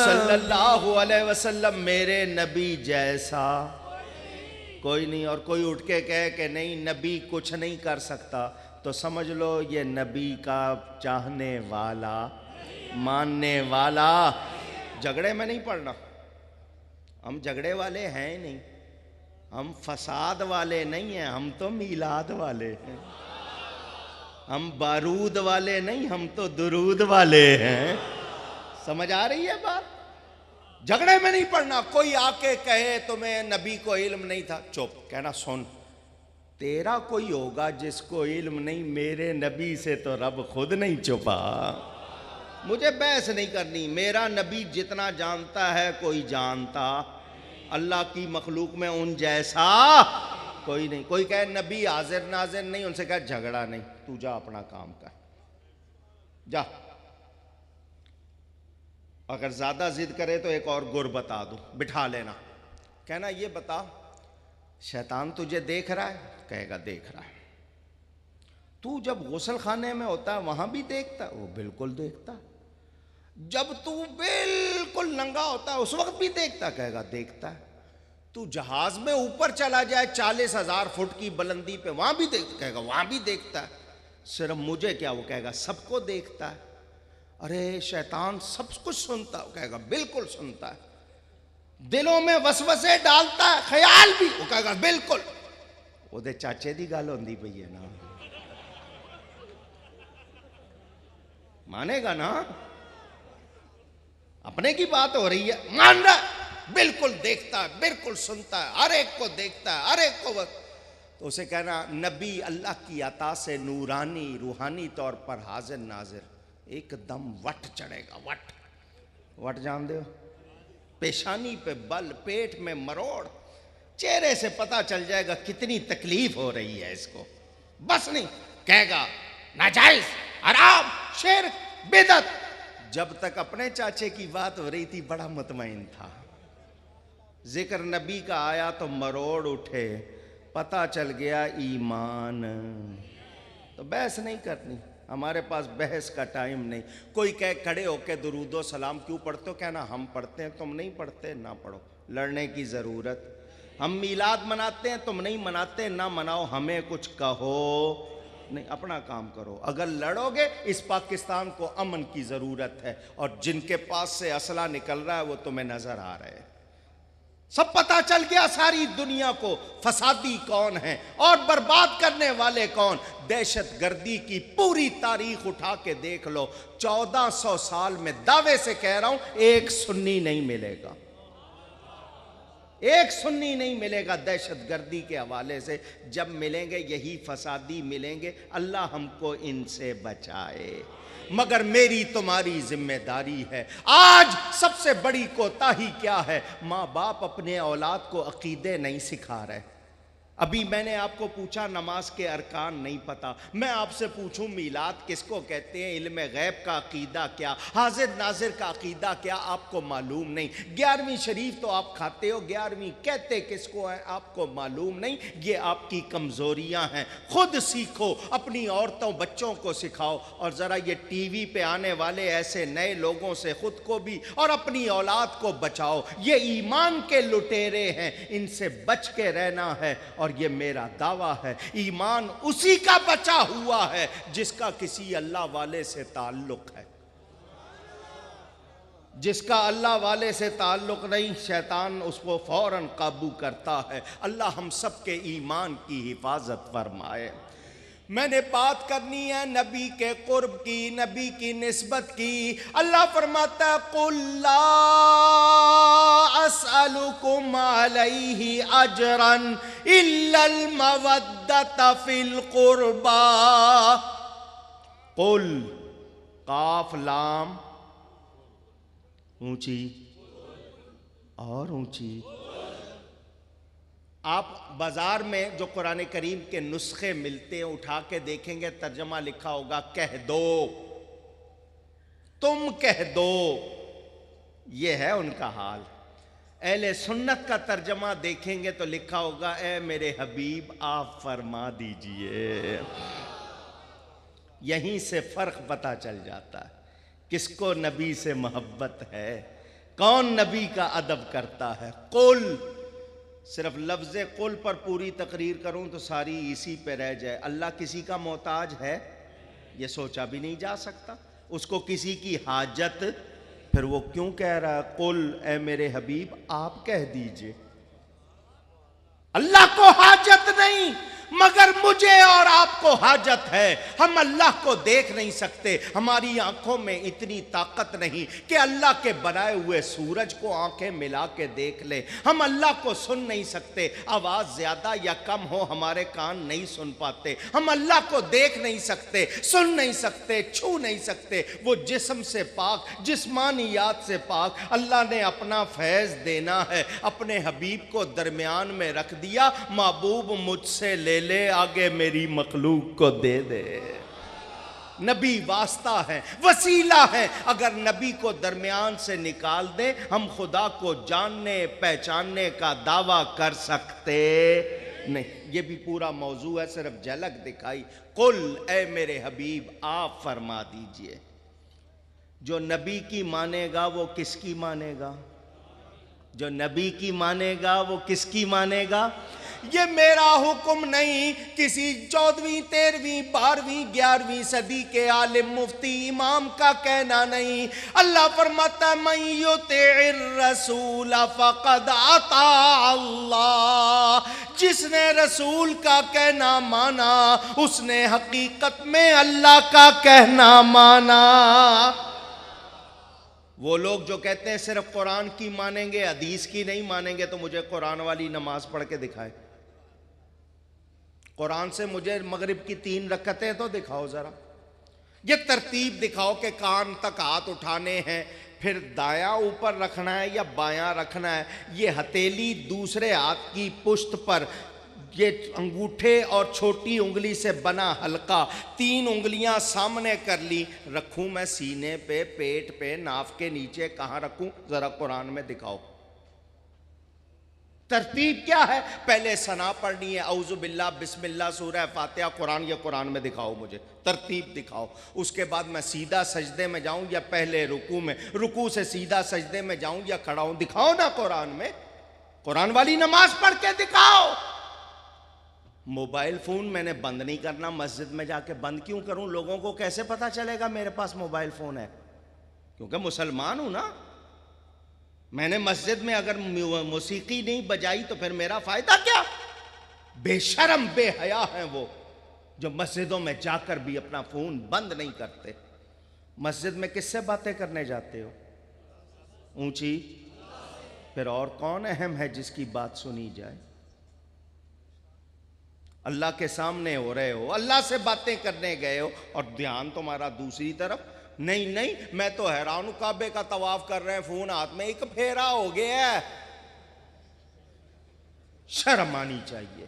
صلی اللہ علیہ وسلم. میرے نبی جیسا کوئی نہیں. اور کوئی اٹھ کے کہے کہ نہیں نبی کچھ نہیں کر سکتا, تو سمجھ لو یہ نبی کا چاہنے والا, ماننے والا. جھگڑے میں نہیں پڑنا, ہم جھگڑے والے ہیں نہیں, ہم فساد والے نہیں ہیں, ہم تو میلاد والے ہیں. ہم بارود والے نہیں, ہم تو درود والے ہیں. سمجھ آ رہی ہے بات؟ جھگڑے میں نہیں پڑنا. کوئی آ کے کہے تمہیں نبی کو علم نہیں تھا, چپ کہنا, سن تیرا کوئی ہوگا جس کو علم نہیں، میرے نبی سے تو رب خود نہیں چھپا۔ مجھے بحث نہیں کرنی، میرا نبی جتنا جانتا ہے کوئی جانتا اللہ کی مخلوق میں ان جیسا کوئی نہیں۔ کوئی کہے نبی حاضر ناظر نہیں، ان سے کہے جھگڑا نہیں، تو جا اپنا کام کر، جا۔ اگر زیادہ ضد کرے تو ایک اور گر بتا دوں، بٹھا لینا، کہنا یہ بتا شیطان تجھے دیکھ رہا ہے؟ کہے گا دیکھ رہا ہے۔ تو جب غسل خانے میں ہوتا ہے وہاں بھی دیکھتا ہے؟ وہ بالکل دیکھتا ہے۔ جب تو بالکل ننگا ہوتا ہے اس وقت بھی دیکھتا؟ کہے گا دیکھتا ہے۔ تو جہاز میں اوپر چلا جائے 40,000 فٹ کی بلندی پہ، وہاں بھی دیکھتا؟ کہے گا وہاں بھی دیکھتا ہے۔ صرف مجھے کیا؟ وہ کہے گا سب کو دیکھتا ہے۔ ارے شیطان سب کچھ سنتا ہے؟ وہ کہے گا بالکل سنتا ہے۔ دلوں میں وسوسے ڈالتا ہے، خیال بھی؟ وہ کہے گا بالکل۔ وہ دے چاچے دی گل ہوندی پئی ہے نا، مانے گا نا؟ اپنے کی بات ہو رہی ہے، مان رہا ہے، بالکل دیکھتا ہے، بالکل سنتا ہے، ہر ایک کو دیکھتا ہے، ہر ایک کو۔ تو اسے کہنا نبی اللہ کی عطا سے نورانی روحانی طور پر حاضر ناظر، ایک دم وٹ چڑھے گا۔ وٹ وٹ جان دے ہو؟ پیشانی پہ بل، پیٹ میں مروڑ، چہرے سے پتا چل جائے گا کتنی تکلیف ہو رہی ہے اس کو۔ بس نہیں، کہے گا ناجائز، حرام، شرک، بدعت۔ جب تک اپنے چاچے کی بات ہو رہی تھی بڑا مطمئن تھا، ذکر نبی کا آیا تو مروڑ اٹھے، پتا چل گیا ایمان۔ تو بحث نہیں کرنی، ہمارے پاس بحث کا ٹائم نہیں۔ کوئی کہے کھڑے ہو کے درود و سلام کیوں پڑھتے ہو؟ کہنا ہم پڑھتے ہیں، تم نہیں پڑھتے، نہ پڑھو، لڑنے کی ضرورت۔ ہم میلاد مناتے ہیں، تم نہیں مناتے، نہ مناؤ، ہمیں کچھ کہو نہیں، اپنا کام کرو۔ اگر لڑو گے اس پاکستان کو امن کی ضرورت ہے، اور جن کے پاس سے اسلحہ نکل رہا ہے وہ تمہیں نظر آ رہے ہیں، سب پتا چل گیا ساری دنیا کو فسادی کون ہیں اور برباد کرنے والے کون۔ دہشت گردی کی پوری تاریخ اٹھا کے دیکھ لو، 1400 سال میں دعوے سے کہہ رہا ہوں ایک سنی نہیں ملے گا، ایک سنی نہیں ملے گا دہشت گردی کے حوالے سے۔ جب ملیں گے یہی فسادی ملیں گے، اللہ ہم کو ان سے بچائے۔ مگر میری تمہاری ذمہ داری ہے۔ آج سب سے بڑی کوتاہی کیا ہے؟ ماں باپ اپنے اولاد کو عقیدے نہیں سکھا رہے۔ ابھی میں نے آپ کو پوچھا نماز کے ارکان نہیں پتا، میں آپ سے پوچھوں میلاد کس کو کہتے ہیں، علم غیب کا عقیدہ کیا، حاضر ناظر کا عقیدہ کیا، آپ کو معلوم نہیں۔ 11ویں شریف تو آپ کھاتے ہو، 11ویں کہتے کس کو ہیں آپ کو معلوم نہیں۔ یہ آپ کی کمزوریاں ہیں، خود سیکھو، اپنی عورتوں بچوں کو سکھاؤ، اور ذرا یہ ٹی وی پہ آنے والے ایسے نئے لوگوں سے خود کو بھی اور اپنی اولاد کو بچاؤ۔ یہ ایمان کے لٹیرے ہیں، ان سے بچ کے رہنا ہے۔ اور یہ میرا دعویٰ ہے، ایمان اسی کا بچا ہوا ہے جس کا کسی اللہ والے سے تعلق ہے۔ جس کا اللہ والے سے تعلق نہیں، شیطان اس کو فوراً قابو کرتا ہے۔ اللہ ہم سب کے ایمان کی حفاظت فرمائے۔ میں نے بات کرنی ہے نبی کے قرب کی، نبی کی نسبت کی۔ اللہ فرماتا ہے قُلْ لَا أَسْأَلُكُمْ عَلَيْهِ أَجْرًا إِلَّا الْمَوَدَّةَ فِي الْقُرْبَى۔ قُلْ، قاف لام اونچی اور اونچی۔ آپ بازار میں جو قرآن کریم کے نسخے ملتے ہیں اٹھا کے دیکھیں گے، ترجمہ لکھا ہوگا کہہ دو، تم کہہ دو۔ یہ ہے ان کا حال۔ اہل سنت کا ترجمہ دیکھیں گے تو لکھا ہوگا اے میرے حبیب آپ فرما دیجئے۔ یہیں سے فرق پتہ چل جاتا ہے کس کو نبی سے محبت ہے، کون نبی کا ادب کرتا ہے۔ قل، صرف لفظ قل پر پوری تقریر کروں تو ساری اسی پہ رہ جائے۔ اللہ کسی کا محتاج ہے؟ یہ سوچا بھی نہیں جا سکتا۔ اس کو کسی کی حاجت، پھر وہ کیوں کہہ رہا ہے قل اے میرے حبیب آپ کہہ دیجئے۔ اللہ کو حاجت نہیں، مگر مجھے اور آپ کو حاجت ہے. ہم اللہ کو دیکھ نہیں سکتے, ہماری آنکھوں میں اتنی طاقت نہیں کہ اللہ کے بنائے ہوئے سورج کو آنکھیں ملا کے دیکھ لیں. ہم اللہ کو سن نہیں سکتے, آواز زیادہ یا کم ہو ہمارے کان نہیں سن پاتے. ہم اللہ کو دیکھ نہیں سکتے, سن نہیں سکتے, چھو نہیں سکتے. وہ جسم سے پاک, جسمانیات سے پاک. اللہ نے اپنا فیض دینا ہے, اپنے حبیب کو درمیان میں رکھ دیا. محبوب مجھ سے لے لے, آگے میری مخلوق کو دے دے. نبی واسطہ ہے, وسیلہ ہے. اگر نبی کو درمیان سے نکال دیں, ہم خدا کو جاننے پہچاننے کا دعویٰ کر سکتے نہیں. یہ بھی پورا موضوع ہے, صرف جھلک دکھائی. قل, اے میرے حبیب آپ فرما دیجئے, جو نبی کی مانے گا وہ کس کی مانے گا؟ جو نبی کی مانے گا وہ کس کی مانے گا؟ یہ میرا حکم نہیں, کسی 14ویں 13ویں 12ویں 11ویں صدی کے عالم مفتی امام کا کہنا نہیں. اللہ فرماتا ہے من یطع الرسول فقد اطاع اللہ. جس نے رسول کا کہنا مانا اس نے حقیقت میں اللہ کا کہنا مانا. وہ لوگ جو کہتے ہیں صرف قرآن کی مانیں گے حدیث کی نہیں مانیں گے, تو مجھے قرآن والی نماز پڑھ کے دکھائے. قرآن سے مجھے مغرب کی 3 رکعتیں تو دکھاؤ ذرا. یہ ترتیب دکھاؤ کہ کان تک ہاتھ اٹھانے ہیں, پھر دایاں اوپر رکھنا ہے یا بایاں رکھنا ہے. یہ ہتھیلی دوسرے ہاتھ کی پشت پر, یہ انگوٹھے اور چھوٹی انگلی سے بنا حلقہ, 3 انگلیاں سامنے کر لی. رکھوں میں سینے پہ, پیٹ پہ, ناف کے نیچے, کہاں رکھوں؟ ذرا قرآن میں دکھاؤ. ترتیب کیا ہے؟ پہلے ثنا پڑھنی ہے, اعوذ باللہ, بسم اللہ, سورہ فاتحہ, قرآن. یا قرآن میں دکھاؤ, مجھے ترتیب دکھاؤ. اس کے بعد میں سیدھا سجدے میں جاؤں یا پہلے رکوع میں, رکوع سے سیدھا سجدے میں جاؤں یا کھڑا ہوں؟ دکھاؤ نا قرآن میں. قرآن والی نماز پڑھ کے دکھاؤ. موبائل فون میں نے بند نہیں کرنا, مسجد میں جا کے بند کیوں کروں؟ لوگوں کو کیسے پتا چلے گا میرے پاس موبائل فون ہے؟ کیونکہ مسلمان ہوں نا. میں نے مسجد میں اگر موسیقی نہیں بجائی تو پھر میرا فائدہ کیا؟ بے شرم بے حیا ہیں وہ جو مسجدوں میں جا کر بھی اپنا فون بند نہیں کرتے. مسجد میں کس سے باتیں کرنے جاتے ہو؟ اونچی. پھر اور کون اہم ہے جس کی بات سنی جائے؟ اللہ کے سامنے ہو رہے ہو, اللہ سے باتیں کرنے گئے ہو, اور دھیان تمہارا دوسری طرف. نہیں, میں تو حیران ہوں, کعبے کا طواف کر رہے ہیں, فون ہاتھ میں, ایک پھیرا ہو گیا ہے. شرم آنی چاہیے.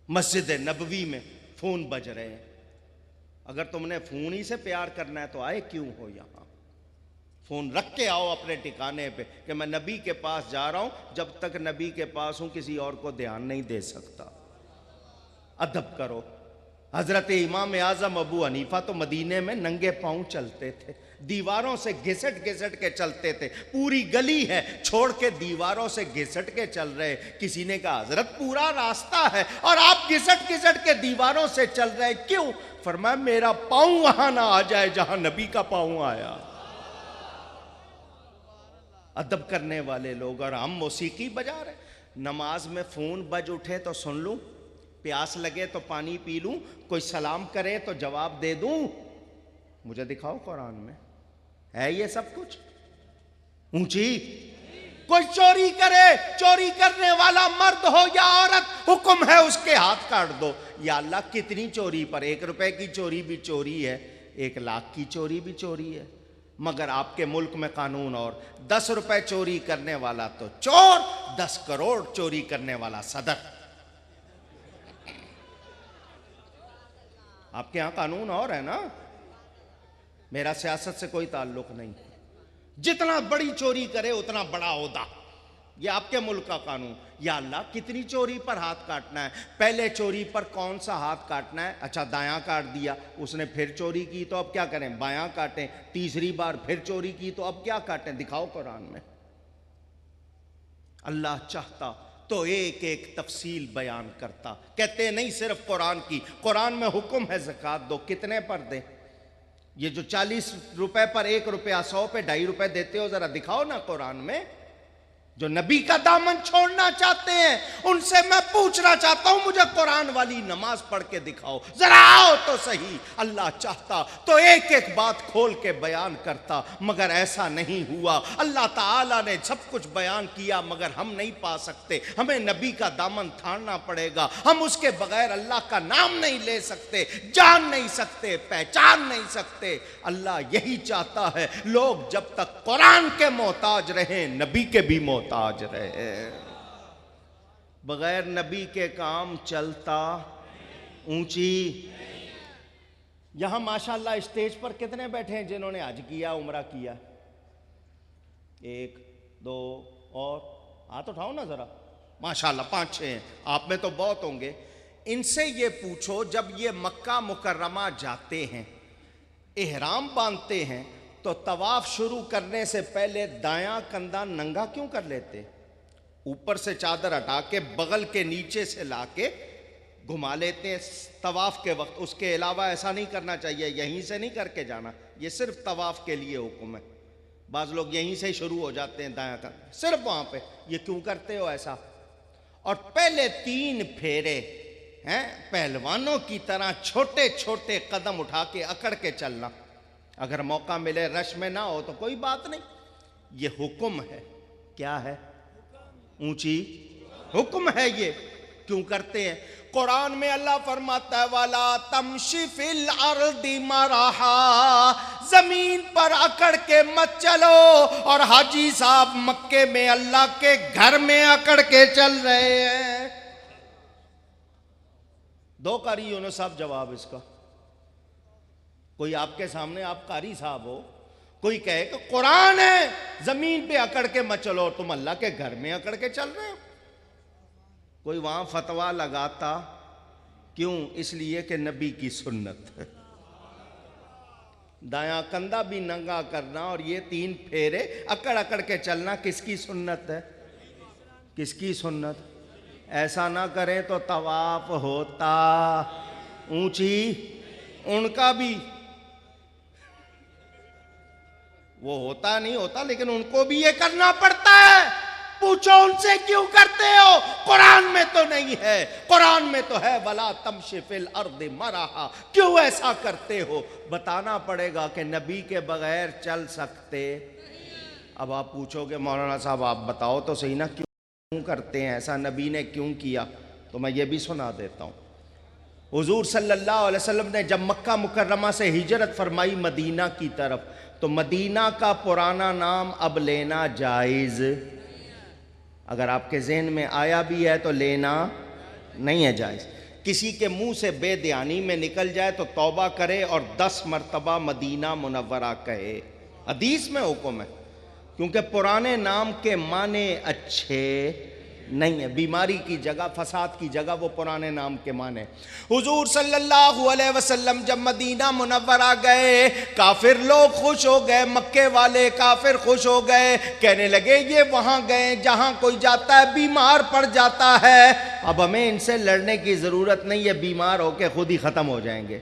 مسجد نبوی میں فون بج رہے ہیں. اگر تم نے فون ہی سے پیار کرنا ہے تو آئے کیوں ہو یہاں؟ فون رکھ کے آؤ اپنے ٹھکانے پہ کہ میں نبی کے پاس جا رہا ہوں, جب تک نبی کے پاس ہوں کسی اور کو دھیان نہیں دے سکتا. ادب کرو. حضرت امام اعظم ابو حنیفہ تو مدینے میں ننگے پاؤں چلتے تھے, دیواروں سے گھسٹ گھسٹ کے چلتے تھے. پوری گلی ہے, چھوڑ کے دیواروں سے گھسٹ کے چل رہے. کسی نے کہا حضرت پورا راستہ ہے اور آپ گھسٹ گھسٹ کے دیواروں سے چل رہے, کیوں؟ فرمایا میرا پاؤں وہاں نہ آ جائے جہاں نبی کا پاؤں آیا. ادب کرنے والے لوگ, اور ہم موسیقی بجا رہے. نماز میں فون بج اٹھے تو سن لوں, پیاس لگے تو پانی پی لوں, کوئی سلام کرے تو جواب دے دوں. مجھے دکھاؤ قرآن میں ہے یہ سب کچھ؟ اونچی. کوئی چوری کرے, چوری کرنے والا مرد ہو یا عورت, حکم ہے اس کے ہاتھ کاٹ دو. یا اللہ کتنی چوری پر, 1 روپے کی چوری بھی چوری ہے, 1 لاکھ کی چوری بھی چوری ہے. مگر آپ کے ملک میں قانون اور, 10 روپے چوری کرنے والا تو چور, 10 کروڑ چوری کرنے والا صدر. آپ کے ہاں قانون اور ہے نا. میرا سیاست سے کوئی تعلق نہیں. جتنا بڑی چوری کرے اتنا بڑا عہدہ, یہ آپ کے ملک کا قانون. یا اللہ کتنی چوری پر ہاتھ کاٹنا ہے؟ پہلے چوری پر کون سا ہاتھ کاٹنا ہے؟ اچھا دایاں کاٹ دیا, اس نے پھر چوری کی تو اب کیا کریں؟ بایاں کاٹیں. تیسری بار پھر چوری کی تو اب کیا کاٹیں؟ دکھاؤ قرآن میں. اللہ چاہتا تو ایک ایک تفصیل بیان کرتا. کہتے نہیں صرف قرآن کی, قرآن میں حکم ہے زکوٰۃ دو. کتنے پر دیں؟ یہ جو 40 روپے پر 1 روپیہ, 100 پہ 2.5 روپے دیتے ہو, ذرا دکھاؤ نا قرآن میں. جو نبی کا دامن چھوڑنا چاہتے ہیں ان سے میں پوچھنا چاہتا ہوں مجھے قرآن والی نماز پڑھ کے دکھاؤ ذرا، آؤ تو صحیح۔ اللہ چاہتا تو ایک ایک بات کھول کے بیان کرتا، مگر ایسا نہیں ہوا۔ اللہ تعالیٰ نے سب کچھ بیان کیا مگر ہم نہیں پا سکتے۔ ہمیں نبی کا دامن تھامنا پڑے گا، ہم اس کے بغیر اللہ کا نام نہیں لے سکتے، جان نہیں سکتے، پہچان نہیں سکتے۔ اللہ یہی چاہتا ہے لوگ جب تک قرآن کے محتاج رہیں نبی کے بھی محتاج رہے۔ بغیر نبی کے کام چلتا اونچی۔ یہاں ماشاءاللہ اسٹیج پر کتنے بیٹھے ہیں جنہوں نے حج کیا، عمرہ کیا؟ ایک دو، اور ہاتھ اٹھاؤ نا ذرا۔ ماشاءاللہ 5-6 ہیں، آپ میں تو بہت ہوں گے۔ ان سے یہ پوچھو جب یہ مکہ مکرمہ جاتے ہیں، احرام باندھتے ہیں، تو طواف شروع کرنے سے پہلے دایاں کندھا ننگا کیوں کر لیتے؟ اوپر سے چادر ہٹا کے بغل کے نیچے سے لا کے گھما لیتے ہیں طواف کے وقت۔ اس کے علاوہ ایسا نہیں کرنا چاہیے، یہیں سے نہیں کر کے جانا، یہ صرف طواف کے لیے حکم ہے۔ بعض لوگ یہیں سے شروع ہو جاتے ہیں دایاں کندھا، صرف وہاں پہ۔ یہ کیوں کرتے ہو ایسا؟ اور پہلے 3 پھیرے ہیں پہلوانوں کی طرح چھوٹے چھوٹے قدم اٹھا کے اکڑ کے چلنا۔ اگر موقع ملے رش میں نہ ہو تو کوئی بات نہیں، یہ حکم ہے۔ کیا ہے؟ اونچی حکم ہے۔ یہ کیوں کرتے ہیں؟ قرآن میں اللہ فرماتا ہے وَلَا تَمْشِ فِي الْأَرْضِ مَرَحًا، زمین پر اکڑ کے مت چلو۔ اور حاجی صاحب مکے میں اللہ کے گھر میں اکڑ کے چل رہے ہیں۔ 2 قاری یونس صاحب جواب اس کا۔ کوئی آپ کے سامنے، آپ قاری صاحب ہو، کوئی کہے کہ قرآن ہے زمین پہ اکڑ کے مت چلو، اور تم اللہ کے گھر میں اکڑ کے چل رہے ہو۔ کوئی وہاں فتویٰ لگاتا، کیوں؟ اس لیے کہ نبی کی سنت ہے۔ دایاں کندھا بھی ننگا کرنا اور یہ 3 پھیرے اکڑ اکڑ کے چلنا کس کی سنت ہے؟ کس کی سنت؟ ایسا نہ کریں تو طواف ہوتا اونچی ان کا بھی، وہ ہوتا نہیں ہوتا لیکن ان کو بھی یہ کرنا پڑتا ہے۔ پوچھو ان سے کیوں کرتے ہو؟ قرآن میں تو نہیں ہے، قرآن میں تو ہے وَلَا تَمْشِ فِي الْأَرْضِ مَرَحًا۔ کیوں ایسا کرتے ہو؟ بتانا پڑے گا کہ نبی کے بغیر چل سکتے۔ اب آپ پوچھو گے مولانا صاحب آپ بتاؤ تو صحیح نا کیوں کرتے ہیں ایسا، نبی نے کیوں کیا؟ تو میں یہ بھی سنا دیتا ہوں۔ حضور صلی اللہ علیہ وسلم نے جب مکہ مکرمہ سے ہجرت فرمائی مدینہ کی طرف، تو مدینہ کا پرانا نام اب لینا جائز، اگر آپ کے ذہن میں آیا بھی ہے تو لینا نہیں ہے جائز۔ کسی کے منہ سے بے دھیانی میں نکل جائے تو توبہ کرے اور 10 مرتبہ مدینہ منورہ کہے۔ حدیث میں حکم ہے، کیونکہ پرانے نام کے معنی اچھے نہیں ہے، بیماری کی جگہ، فساد کی جگہ وہ پرانے نام کے معنی۔ حضور صلی اللہ علیہ وسلم جب مدینہ منورہ گئے، کافر لوگ خوش ہو گئے، مکے والے کافر خوش ہو گئے، کہنے لگے یہ وہاں گئے جہاں کوئی جاتا ہے بیمار پڑ جاتا ہے، اب ہمیں ان سے لڑنے کی ضرورت نہیں ہے، بیمار ہو کے خود ہی ختم ہو جائیں گے۔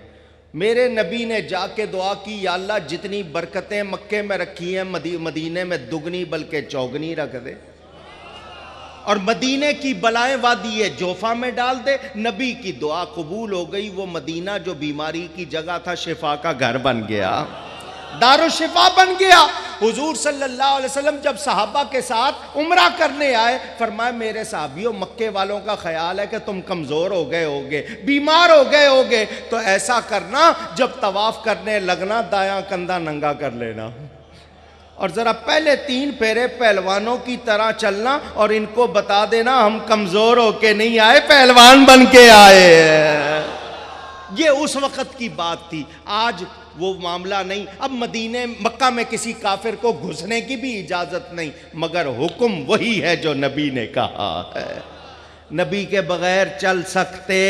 میرے نبی نے جا کے دعا کی، یا اللہ جتنی برکتیں مکے میں رکھی ہیں مدینے میں دگنی بلکہ چوگنی رکھ دے، اور مدینے کی بلائیں وادی جوفا میں ڈال دے۔ نبی کی دعا قبول ہو گئی، وہ مدینہ جو بیماری کی جگہ تھا شفا کا گھر بن گیا، دارالشفا بن گیا۔ حضور صلی اللہ علیہ وسلم جب صحابہ کے ساتھ عمرہ کرنے آئے، فرمایا میرے صحابیوں مکے والوں کا خیال ہے کہ تم کمزور ہو گئے ہوگے، بیمار ہو گئے ہوگے، تو ایسا کرنا جب طواف کرنے لگنا دایاں کندھا ننگا کر لینا، اور ذرا پہلے 3 پھیرے پہلوانوں کی طرح چلنا، اور ان کو بتا دینا ہم کمزور ہو کے نہیں آئے، پہلوان بن کے آئے ہیں۔ یہ اس وقت کی بات تھی، آج وہ معاملہ نہیں۔ اب مکہ میں کسی کافر کو گھسنے کی بھی اجازت نہیں، مگر حکم وہی ہے جو نبی نے کہا ہے۔ نبی کے بغیر چل سکتے؟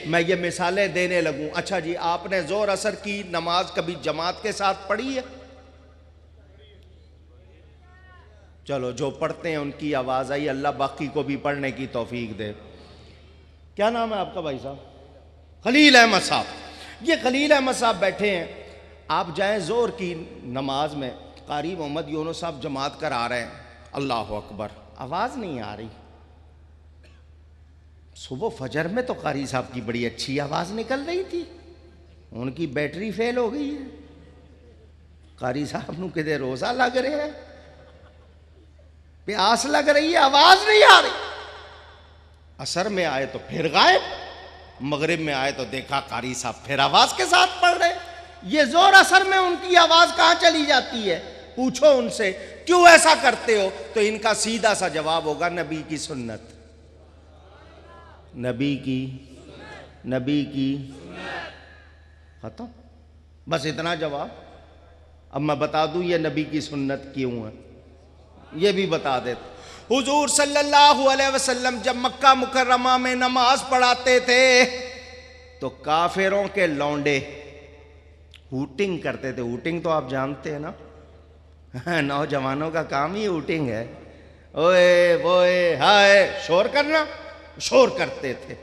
میں یہ مثالیں دینے لگوں۔ اچھا جی، آپ نے ظہر عصر کی نماز کبھی جماعت کے ساتھ پڑھی ہے؟ چلو جو پڑھتے ہیں ان کی آواز آئی، اللہ باقی کو بھی پڑھنے کی توفیق دے۔ کیا نام ہے آپ کا بھائی صاحب؟ خلیل احمد صاحب۔ یہ خلیل احمد صاحب بیٹھے ہیں، آپ جائیں ظہر کی نماز میں، قاری محمد یونس صاحب جماعت کرا رہے ہیں، اللہ اکبر، آواز نہیں آ رہی۔ صبح فجر میں تو قاری صاحب کی بڑی اچھی آواز نکل رہی تھی، ان کی بیٹری فیل ہو گئی ہے۔ قاری صاحب نو کدے روزہ لگ رہے ہیں، پیاس لگ رہی ہے، آواز نہیں آ رہی۔ عصر میں آئے تو پھر غائب، مغرب میں آئے تو دیکھا قاری صاحب پھر آواز کے ساتھ پڑھ رہے۔ یہ زور اثر میں ان کی آواز کہاں چلی جاتی ہے؟ پوچھو ان سے کیوں ایسا کرتے ہو، تو ان کا سیدھا سا جواب ہوگا نبی کی سنت، نبی کی ختم، بس اتنا جواب۔ اب میں بتا دوں یہ نبی کی سنت کیوں ہے، یہ بھی بتا دیتا۔ حضور صلی اللہ علیہ وسلم جب مکہ مکرمہ میں نماز پڑھاتے تھے تو کافروں کے لونڈے ہوٹنگ کرتے تھے۔ ہوٹنگ تو آپ جانتے ہیں نا، نوجوانوں کا کام ہی ہوٹنگ ہے، اوئے ووئے ہائے، شور کرنا، شور کرتے تھے۔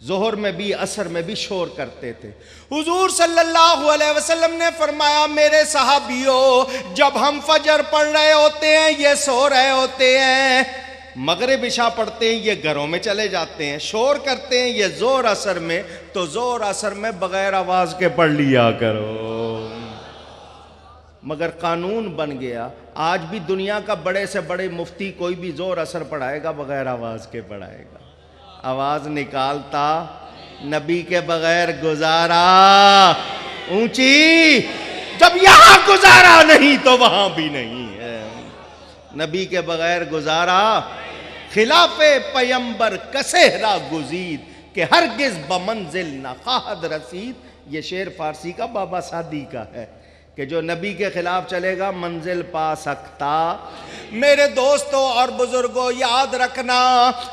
ظہر میں بھی عصر میں بھی شور کرتے تھے۔ حضور صلی اللہ علیہ وسلم نے فرمایا میرے صحابیوں، جب ہم فجر پڑھ رہے ہوتے ہیں یہ سو رہے ہوتے ہیں، مغرب عشاء پڑھتے ہیں یہ گھروں میں چلے جاتے ہیں، شور کرتے ہیں یہ زور عصر میں، تو زور عصر میں بغیر آواز کے پڑھ لیا کرو۔ مگر قانون بن گیا، آج بھی دنیا کا بڑے سے بڑے مفتی کوئی بھی زور عصر پڑھائے گا بغیر آواز کے پڑھائے گا۔ آواز نکالتا نبی کے بغیر گزارا اونچی، جب یہاں گزارا نہیں تو وہاں بھی نہیں ہے۔ نبی کے بغیر گزارا خلاف پیمبر کسہرا گزید کہ ہرگز بمنزل نہ خواہد رسید۔ یہ شعر فارسی کا بابا سعدی کا ہے کہ جو نبی کے خلاف چلے گا منزل پا سکتا۔ میرے دوستوں اور بزرگوں یاد رکھنا،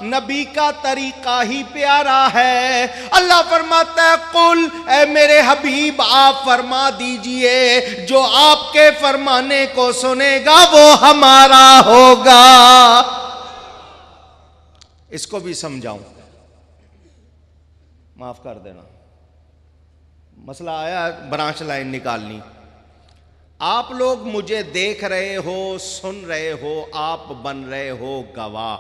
نبی کا طریقہ ہی پیارا ہے۔ اللہ فرماتا ہے قل، اے میرے حبیب آپ فرما دیجئے جو آپ کے فرمانے کو سنے گا وہ ہمارا ہوگا۔ اس کو بھی سمجھاؤں، معاف کر دینا، مسئلہ آیا برانچ لائن نکالنی۔ آپ لوگ مجھے دیکھ رہے ہو، سن رہے ہو، آپ بن رہے ہو گواہ۔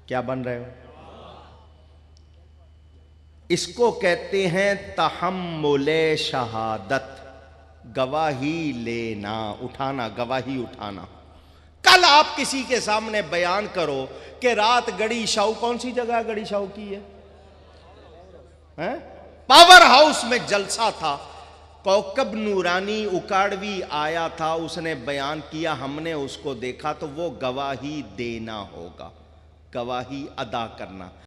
کیا بن رہے ہو؟ اس کو کہتے ہیں تحمل شہادت، گواہی لینا، اٹھانا، گواہی اٹھانا۔ کل آپ کسی کے سامنے بیان کرو کہ رات گڑی شاہو، کون سی جگہ گڑی شاہو کی ہے؟ پاور ہاؤس میں جلسہ تھا، کوکب نورانی اکاڑوی آیا تھا، اس نے بیان کیا، ہم نے اس کو دیکھا، تو وہ گواہی دینا ہوگا، گواہی ادا کرنا۔